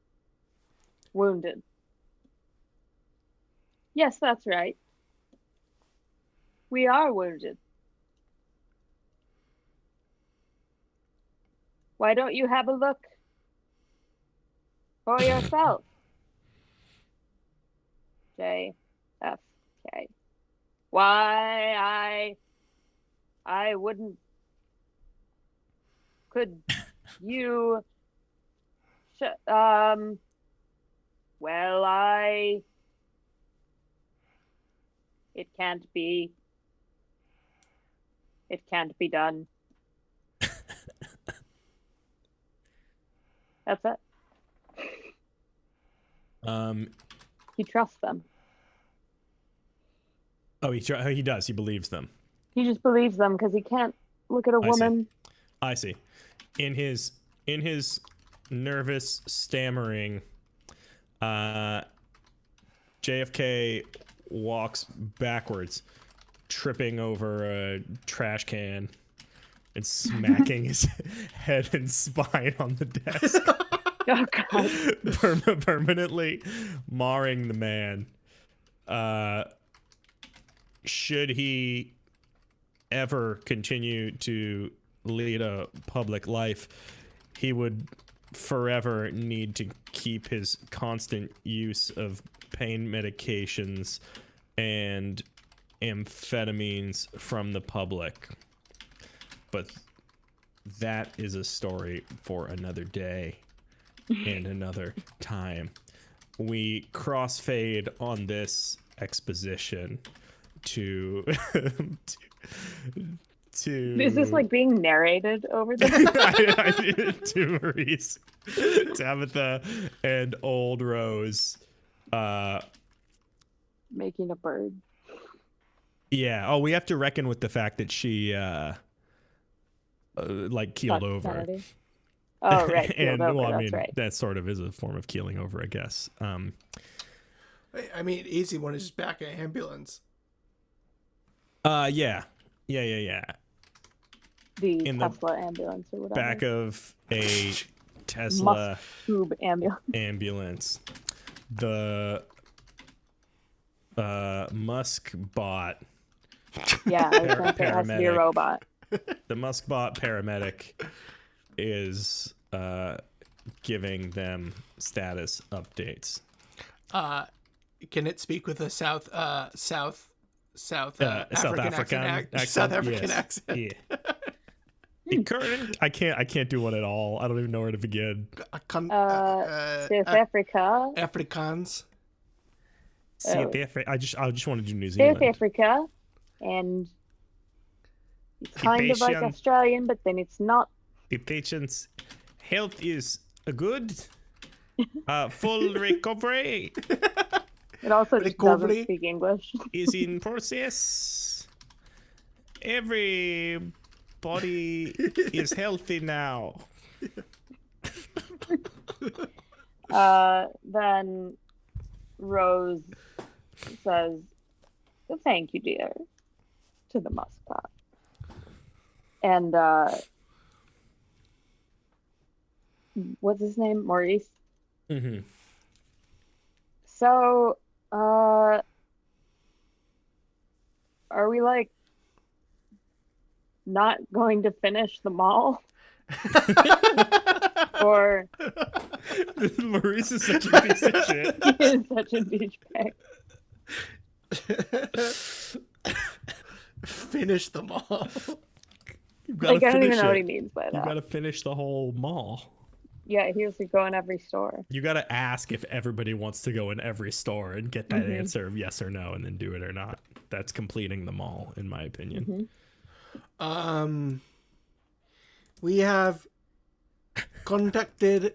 wounded. Yes, that's right. We are wounded. Why don't you have a look for yourself? JFK. Why I wouldn't. Could you well, it can't be done. That's it. He trusts them. Oh, he does. He believes them. He just believes them because he can't look at a woman. I see. In his nervous stammering, JFK walks backwards, tripping over a trash can and smacking his head and spine on the desk. Oh, God. Permanently marring the man. Should he ever continue to lead a public life, he would forever need to keep his constant use of pain medications and amphetamines from the public. But that is a story for another day and another time. We crossfade on this exposition to Is this like being narrated over there? To Maurice, Tabitha, and Old Rose. Making a bird. Yeah. Oh, we have to reckon with the fact that she like keeled over. Kennedy. Oh, right. And over, well, I that's mean, right. that sort of is a form of keeling over, I guess. I mean, easy one is just back an ambulance. Yeah. The in Tesla ambulance or whatever. Back of a Tesla tube ambulance. The Musk bot. Yeah, I was going to say it has to be a robot. The Musk bot paramedic is giving them status updates. Can it speak with a South South African African accent? South African yes. accent. Yeah. Current. I can't do one at all. I don't even know where to begin. South Africa. Afrikaans. South Africa. I just want to do New Zealand. South Africa, and it's kind of like patient. Australian, but then it's not. The patient's health is good. Full recovery It also just Recovery. doesn't speak English. is in process. Everybody is healthy now. Then Rose says, "Thank you, dear," to the muskrat. And what's his name? Maurice. Mm-hmm. So, are we like not going to finish the mall? Or Maurice is such a piece of shit. he is such a douchebag. Finish them all. Like, I don't even know what he means by You that. gotta finish the whole mall. Yeah, he has to go in every store. You gotta ask if everybody wants to go in every store and get that Mhm. answer of yes or no, and then do it or not. That's completing the mall, in my opinion. Mhm. We have contacted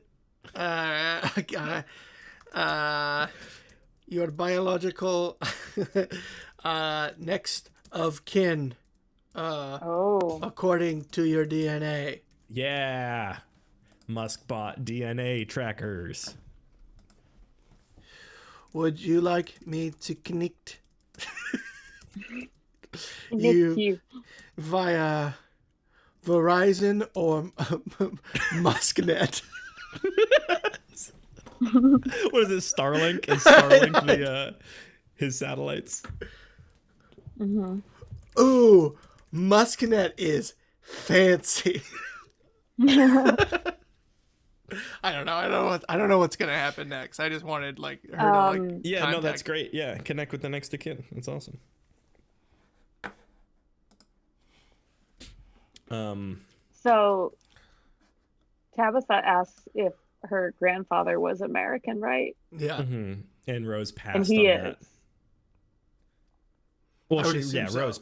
your biological next of kin Oh, according to your DNA. Yeah. Muskbot DNA trackers. Would you like me to connect Nick, you. via Verizon or Musknet? What is it? Starlink? Is Starlink the his satellites? Mhm. Ooh, Musknet is fancy. I don't know. I don't know what's gonna happen next. I just wanted like her to like. Yeah, no, that's contact- great. Yeah, connect with the next of kin. That's awesome. So, Tabitha asks if her grandfather was American, right? Yeah. mhm. And Rose passed And he on is. that. Well, I would assume so. Rose.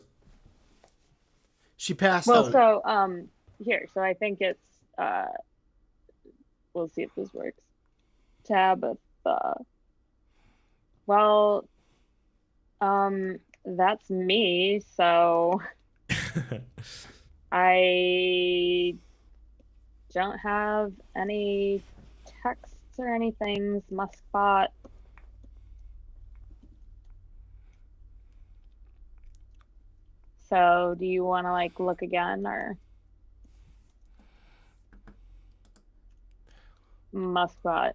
She passed. Well, on. so here, so I think it's we'll see if this works. Tabitha. Well, that's me, so I don't have any texts or anything. Muskbot. So, do you want to like look again or Muskbot?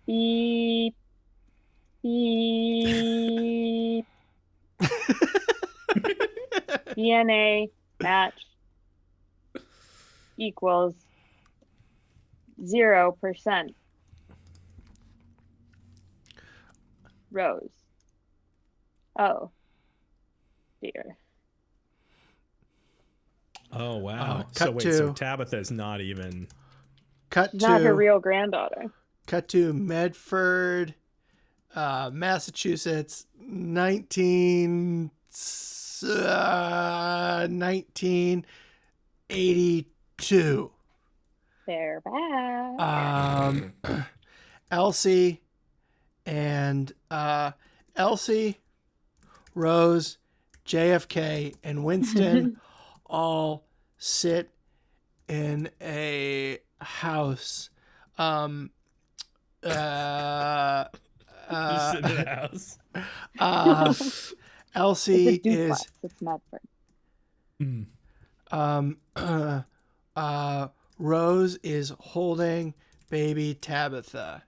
Beep, beep. DNA match equals 0%. Rose. Oh, dear. Oh wow. cut So wait, to- so Tabitha's not even. cut Not her to real granddaughter. cut to Medford, Massachusetts, 1982. They're back. Elsie and Elsie, Rose, JFK, and Winston all sit in a house. Just sit in the house. Elsie It's a duplex. is It's Medford. Rose is holding baby Tabitha.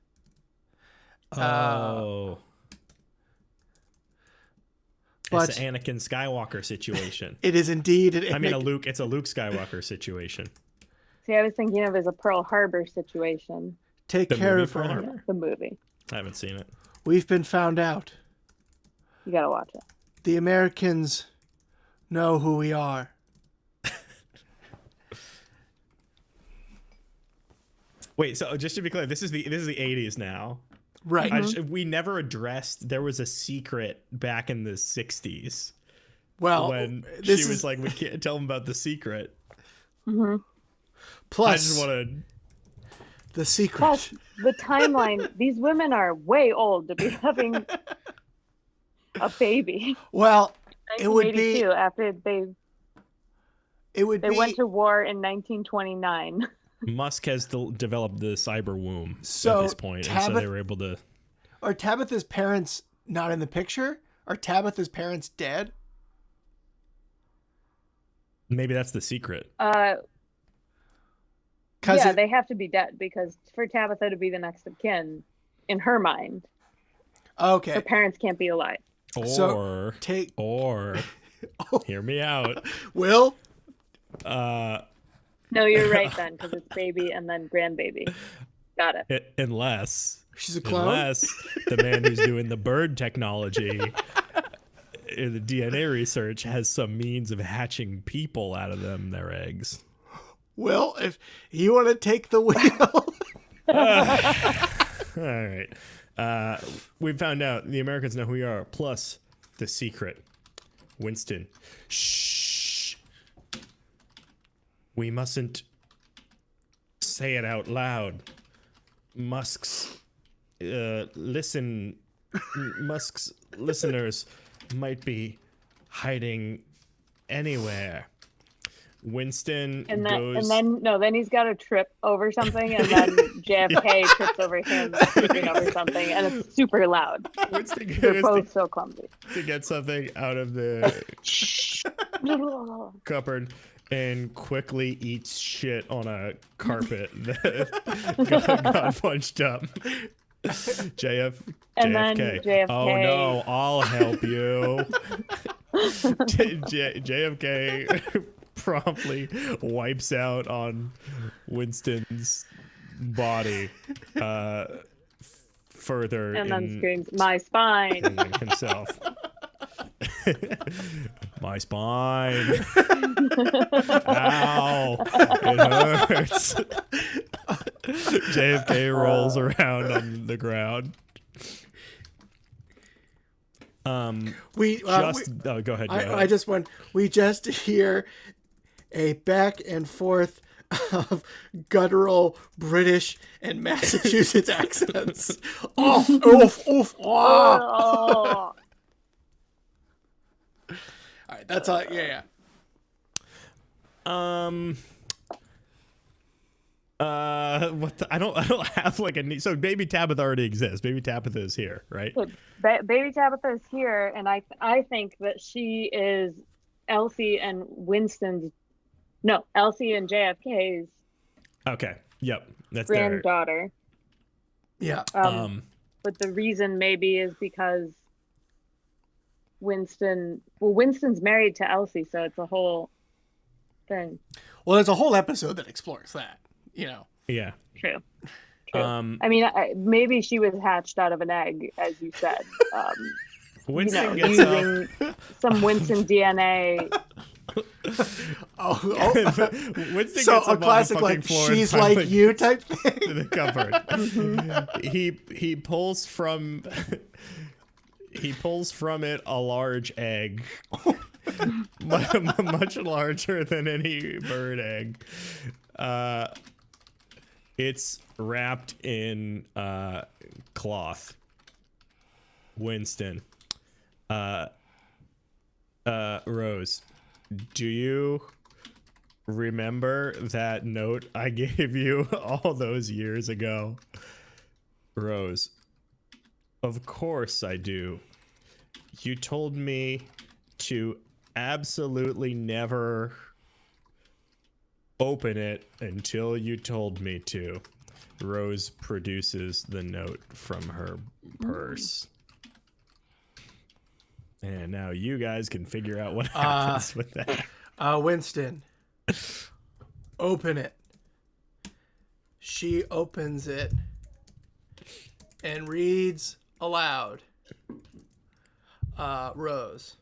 Oh. But It's an Anakin Skywalker situation. it is indeed I mean, it's a Luke Skywalker situation. See, I was thinking of it as a Pearl Harbor situation. Take The care movie of Pearl her. Harbor? The movie. I haven't seen it. We've been found out. You gotta watch it. The Americans know who we are. Wait, so just to be clear, this is the 80s now. Right. We never addressed there was a secret back in the 60s Well, when this she was is like, we can't tell them about the secret. Mm-hmm. plus I just want to. the secret. Plus, the timeline. These women are way old to be having a baby. Well, it would be. 1982, after It would they be. went to war in 1929. Musk has developed the cyber womb So, at this point, and so they were able to. Are Tabitha's parents not in the picture? Are Tabitha's parents dead? Maybe that's the secret. Yeah, It, they have to be dead because for Tabitha to be the next of kin, in her mind, okay. her parents can't be alive. Or take hear me out. Will. No, you're right then, because it's baby and then grandbaby. Got it. Unless She's a clone. Unless the man who's doing the bird technology, the DNA research, has some means of hatching people out of their eggs. Will, if you want to take the wheel. All right. We found out the Americans know who we are, plus the secret. Winston. Shh. We mustn't say it out loud. Musk's listeners might be hiding anywhere. Winston goes. And then he's got to trip over something, and then JFK trips over him tripping over something, and it's super loud. Winston They're both goes so clumsy. to get something out of the cupboard and quickly eats shit on a carpet that got punched up. And JFK. then JFK. Oh no, I'll help you. JFK promptly wipes out on Winston's body. Further And then screams, "My spine!" himself. My spine. Ow. It hurts. JFK rolls around on the ground. Go ahead. I just want. We just hear a back and forth of guttural British and Massachusetts accents. Oh, oof, oof, oh. All right, that's all. Yeah. I don't have like a so Baby Tabitha already exists. Baby Tabitha is here, right? Baby Tabitha is here, and I think that she is Elsie and JFK's Okay. Yep. That's granddaughter. Yeah. But the reason maybe is because Winston's married to Elsie, so it's a whole thing. Well, there's a whole episode that explores that. You know. Yeah. True. I mean, maybe she was hatched out of an egg, as you said. Winston gets using some Winston DNA. Winston So gets a classic like she's like you type thing. To the cupboard. He pulls from it a large egg, much larger than any bird egg. It's wrapped in cloth. Winston. Rose, do you remember that note I gave you all those years ago? Rose, of course I do. You told me to absolutely never open it until you told me to. Rose produces the note from her purse. And now you guys can figure out what happens with that. Winston, open it. She opens it, and reads aloud. Rose,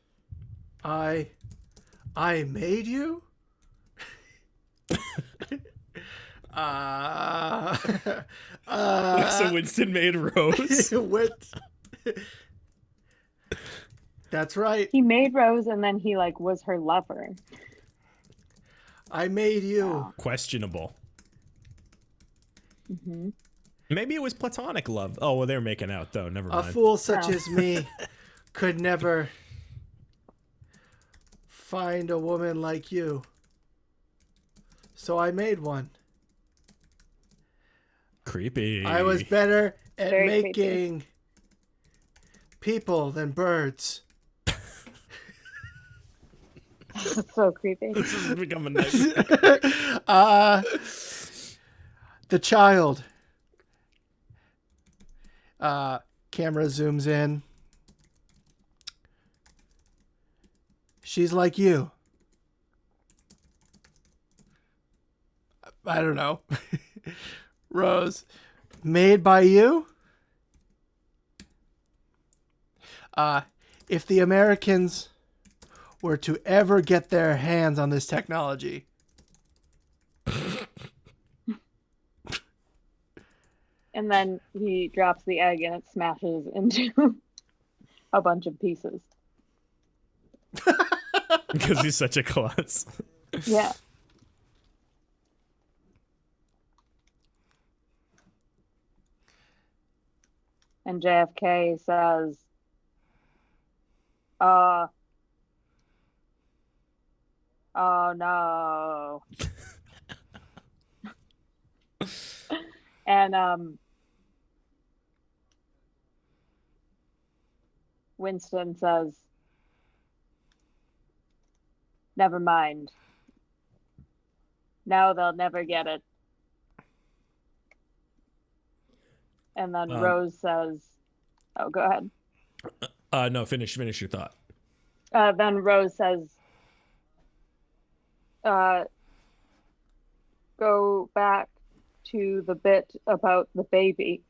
I made you? So Winston made Rose. What? That's right. He made Rose and then he like was her lover. I made you. Wow. Questionable. Mm-hmm. Maybe it was platonic love. Oh, well, they're making out though. Never A mind. fool such No. as me could never find a woman like you. So I made one. Creepy. I was better at Very making people than birds. It's so creepy. This is becoming a nightmare. The child. Camera zooms in. She's like you. I don't know. Rose. Made by you? If the Americans were to ever get their hands on this technology, And then he drops the egg and it smashes into a bunch of pieces. Because he's such a klutz. Yeah. And JFK says, oh no. And Winston says, never mind. Now they'll never get it. And then Rose says, oh, go ahead. No, finish your thought. Then Rose says, go back to the bit about the baby.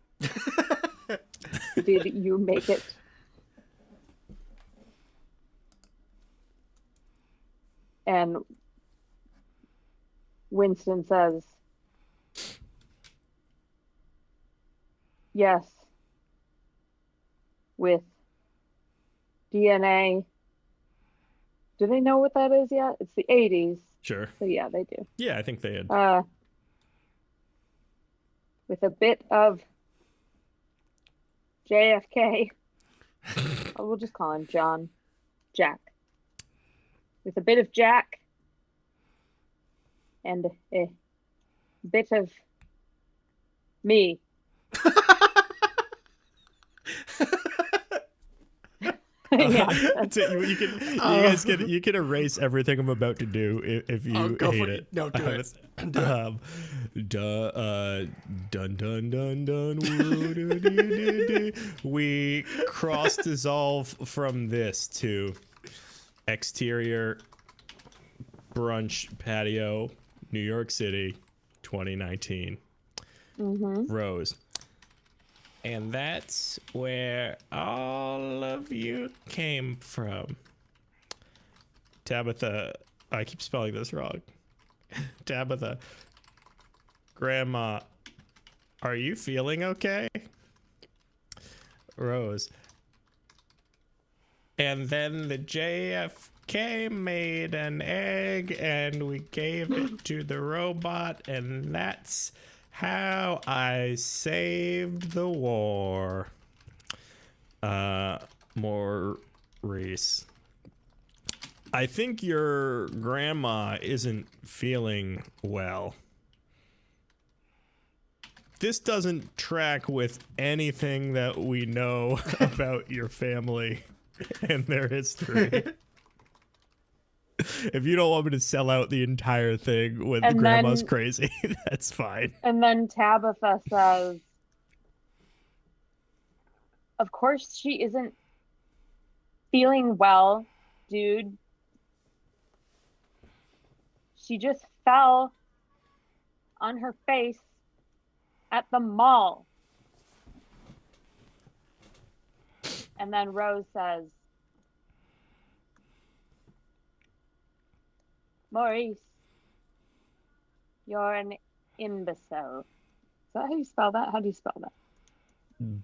Did you make it? And Winston says, yes, with DNA. Do they know what that is yet? It's the 80s. Sure. So yeah, they do. Yeah, I think they had. With a bit of JFK. Oh, we'll just call him Jack. With a bit of Jack and a bit of me. Yeah. You can erase everything I'm about to do if you hate it. No, do it. Dun dun dun dun. Woo, doo, doo, doo, doo. We cross dissolve from this to exterior brunch patio, New York City, 2019. Rose. And that's where all of you came from. Tabitha, I keep spelling this wrong. Tabitha, Grandma, are you feeling okay? Rose. And then the JFK made an egg and we gave it to the robot, and that's how I saved the war. Maurice. I think your grandma isn't feeling well. This doesn't track with anything that we know about your family and their history. If you don't want me to sell out the entire thing when the grandma's crazy, that's fine. And then Tabitha says, of course she isn't feeling well, dude. She just fell on her face at the mall. And then Rose says, Maurice, you're an imbecile. Is that how you spell that? How do you spell that?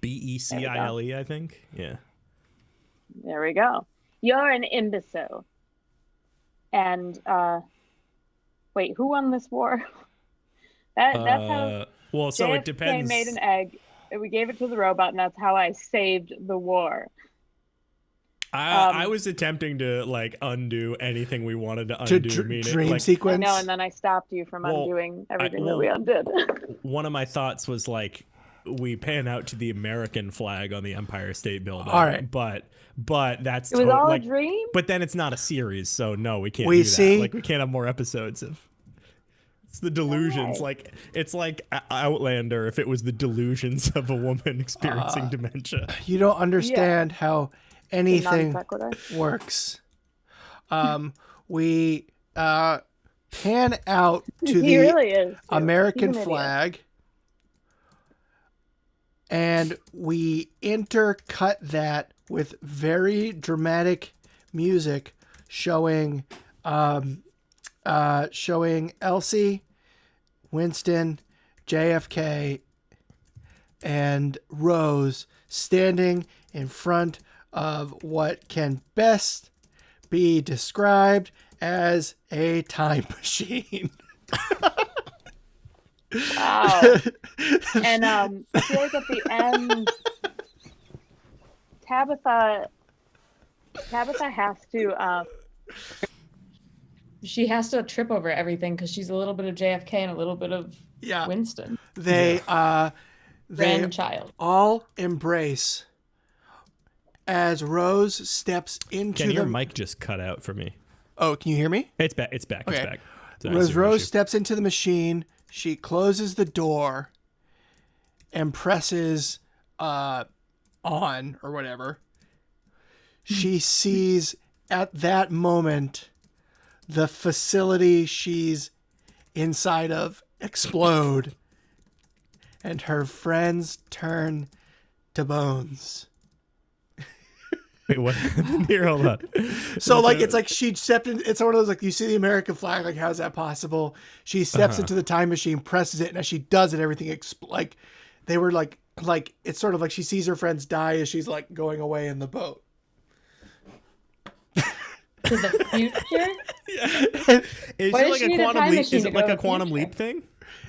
Becile, I think. Yeah. There we go. You're an imbecile. And wait, who won this war? That's how well, so JFK it depends. made an egg. And we gave it to the robot, and that's how I saved the war. I was attempting to like undo anything we wanted to undo. Dream like, sequence. I know, and then I stopped you from undoing everything that we undid. One of my thoughts was like, we pan out to the American flag on the Empire State Building. All right, but that's it was all like, a dream. But then it's not a series, so no, we can't. We do see that. Like we can't have more episodes of. It's the delusions. Right. Like it's like Outlander if it was the delusions of a woman experiencing dementia. You don't understand how anything works. We pan out to the really American flag, and we intercut that with very dramatic music showing Elsie, Winston, JFK, and Rose standing in front of what can best be described as a time machine. Wow. And I feel like at the end, Tabitha has to she has to trip over everything because she's a little bit of JFK and a little bit of Winston. They grandchild all embrace as Rose steps into Ken, your mic just cut out for me. Oh, can you hear me? It's back. It's back. Okay. It's back. As Rose steps into the machine, she closes the door and presses on or whatever. She sees at that moment the facility she's inside of explode, and her friends turn to bones. Wait, what? Here, hold on. So, like, it's like she stepped in. It's one of those, like, you see the American flag, like, how's that possible? She steps into the time machine, presses it, and as she does it, everything like, they were like, it's sort of like she sees her friends die as she's, like, going away in the boat. To the future? Yeah. Is Why it does like she a need a quantum time leap? machine Is to it go like to a the quantum future? leap thing?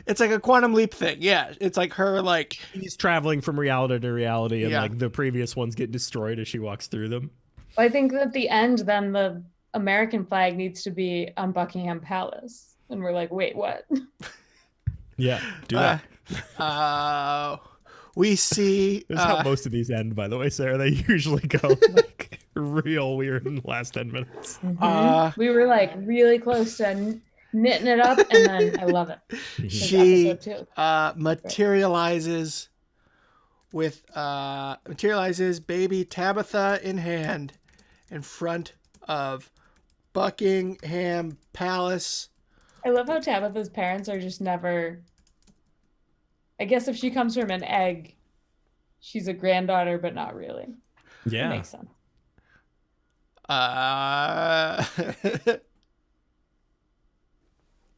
It's like a quantum leap thing. Yeah. It's like her, like, She's traveling from reality to reality, and like the previous ones get destroyed as she walks through them. Well, I think that at the end, then the American flag needs to be on Buckingham Palace. And we're like, wait, what? Yeah, do that. We see. This is how most of these end, by the way, Sarah. They usually go like real weird in the last 10 minutes. We were like really close to knitting it up, and then I love it. She materializes baby Tabitha in hand in front of Buckingham Palace. I love how Tabitha's parents are just never. I guess if she comes from an egg, she's a granddaughter, but not really. Yeah, that makes sense.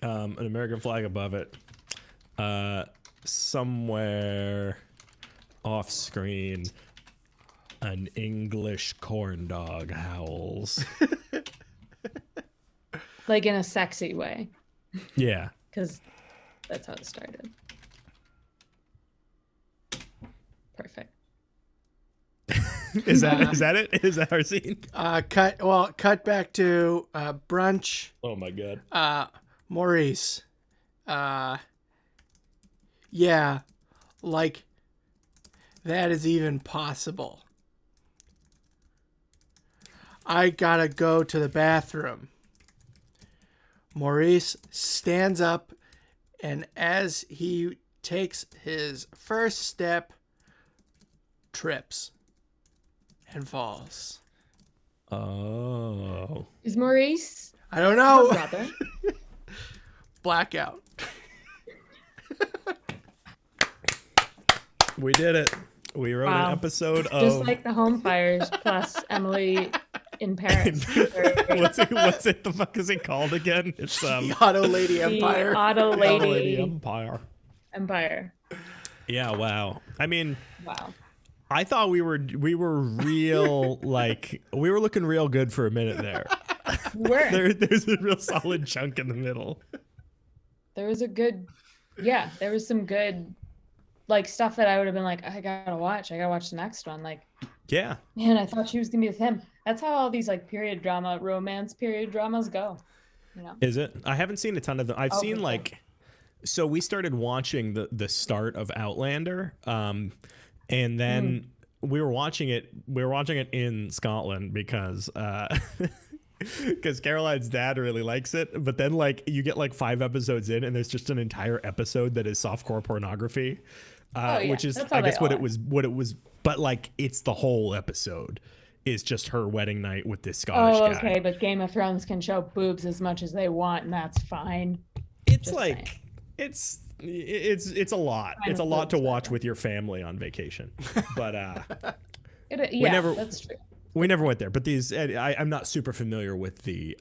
An American flag above it. Somewhere off screen, an English corn dog howls. Like in a sexy way. Yeah. Because that's how it started. Perfect. Is that it? Is that our scene? Cut back to brunch. Oh my god. Maurice. Yeah, like that is even possible. I gotta go to the bathroom. Maurice stands up, and as he takes his first step, trips and falls. Oh. Is Maurice? I don't know. Her brother? Blackout. We did it. We wrote Wow. an episode of Just like the home fires plus Emily in Paris. what's it? The fuck is it called again? It's The OttoLady The Empire. OttoLady OttoLady Empire. Yeah, wow. I mean, Wow. I thought we were real like we were looking real good for a minute there. There's a real solid chunk in the middle. There was there was some good like stuff that I would have been like, I gotta watch the next one. Like, Yeah. man, I thought she was gonna be with him. That's how all these like romance period dramas go. You know? Is it? I haven't seen a ton of them. I've seen for like sure. so we started watching the start of Outlander, and then we were watching it in Scotland because Caroline's dad really likes it, but then like you get like 5 episodes in and there's just an entire episode that is softcore pornography, which is I guess what it was, but like it's the whole episode is just her wedding night with this Scottish guy. Okay, but Game of Thrones can show boobs as much as they want, and that's fine. It's Just like saying. it's a lot. It's a lot to watch with your family on vacation. But that's true. we never went there. But these I'm not super familiar with the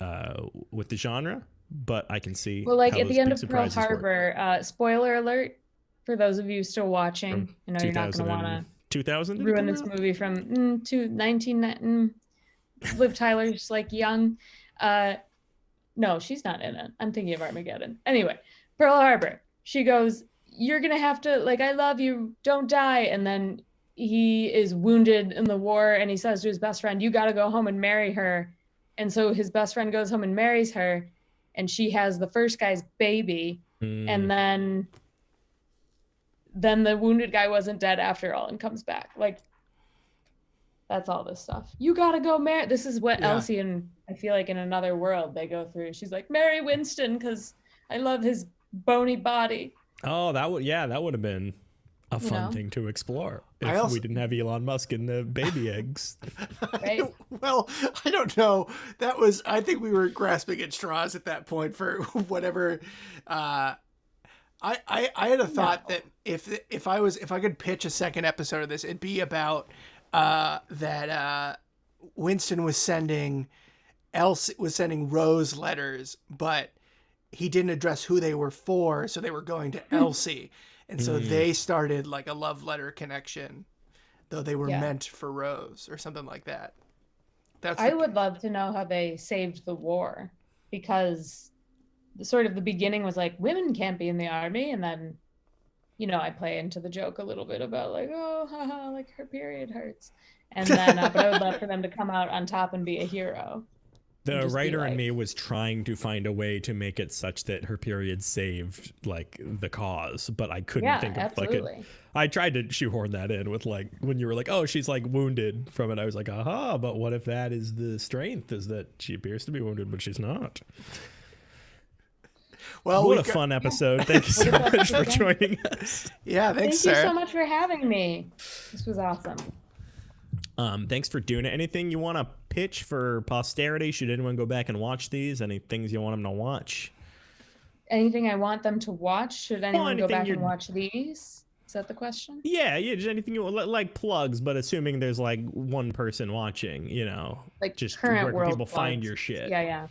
genre, but I can see. Well, like how at the those end big of Pearl surprises work. Harbor, spoiler alert for those of you still watching. You know you're not going to want to 2000 ruin this movie from to 19. Liv Tyler's like young. No, she's not in it. I'm thinking of Armageddon. Anyway, Pearl Harbor. She goes, "You're gonna have to like, I love you. Don't die." And then he is wounded in the war, and he says to his best friend, "You got to go home and marry her." And so his best friend goes home and marries her, and she has the first guy's baby, and then the wounded guy wasn't dead after all and comes back. Like, that's all this stuff. You gotta go marry. This is what Elsie and I feel like in Another World they go through. She's like, marry Winston because I love his bony body. Oh, that would have been a fun thing to explore if we didn't have Elon Musk in the baby eggs. Right? Well, I don't know. I think we were grasping at straws at that point for whatever. I had a thought that if I could pitch a second episode of this, it'd be about that Winston was sending Rose letters, but he didn't address who they were for, so they were going to Elsie, and so they started like a love letter connection, though they were meant for Rose or something like that. I would love to know how they saved the war, because the beginning was like, women can't be in the army, and then I play into the joke a little bit about like, oh, haha, like her period hurts, and then but I would love for them to come out on top and be a hero. The writer in me was trying to find a way to make it such that her period saved like the cause, but I couldn't think of absolutely. I tried to shoehorn that in with like when you were like, oh, she's like wounded from it. I was like, aha, but what if that is the strength, is that she appears to be wounded, but she's not. Well, what a fun episode. Thank you so much for joining us. Yeah, thanks, Sarah. Thank you so much for having me. This was awesome. Thanks for doing it. Anything you want to pitch for posterity? Should anyone go back and watch these? Any things you want them to watch? Anything I want them to watch? Should anyone go back and watch these? Is that the question? Yeah, just anything you want, like plugs, but assuming there's like one person watching, like just current where world can people plugs. find your shit? Yeah.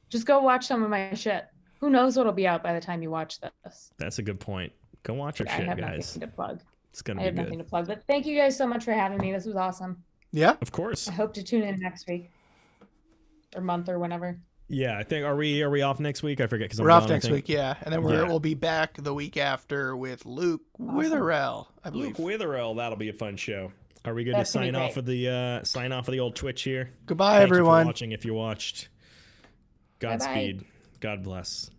Just go watch some of my shit. Who knows what'll be out by the time you watch this? That's a good point. Go watch your shit, guys. I have nothing to plug. It's gonna be good. I have nothing to plug, but thank you guys so much for having me. This was awesome. Yeah, of course. I hope to tune in next week or month or whenever. Yeah, I think are we off next week? I forget because we're off next week. Yeah, and then we'll be back the week after with Luke Witherell, I believe. Luke Witherell, that'll be a fun show. Are we good to sign off of the old Twitch here? Goodbye, everyone. Thank you for watching. If you watched, Godspeed. Bye-bye. God bless.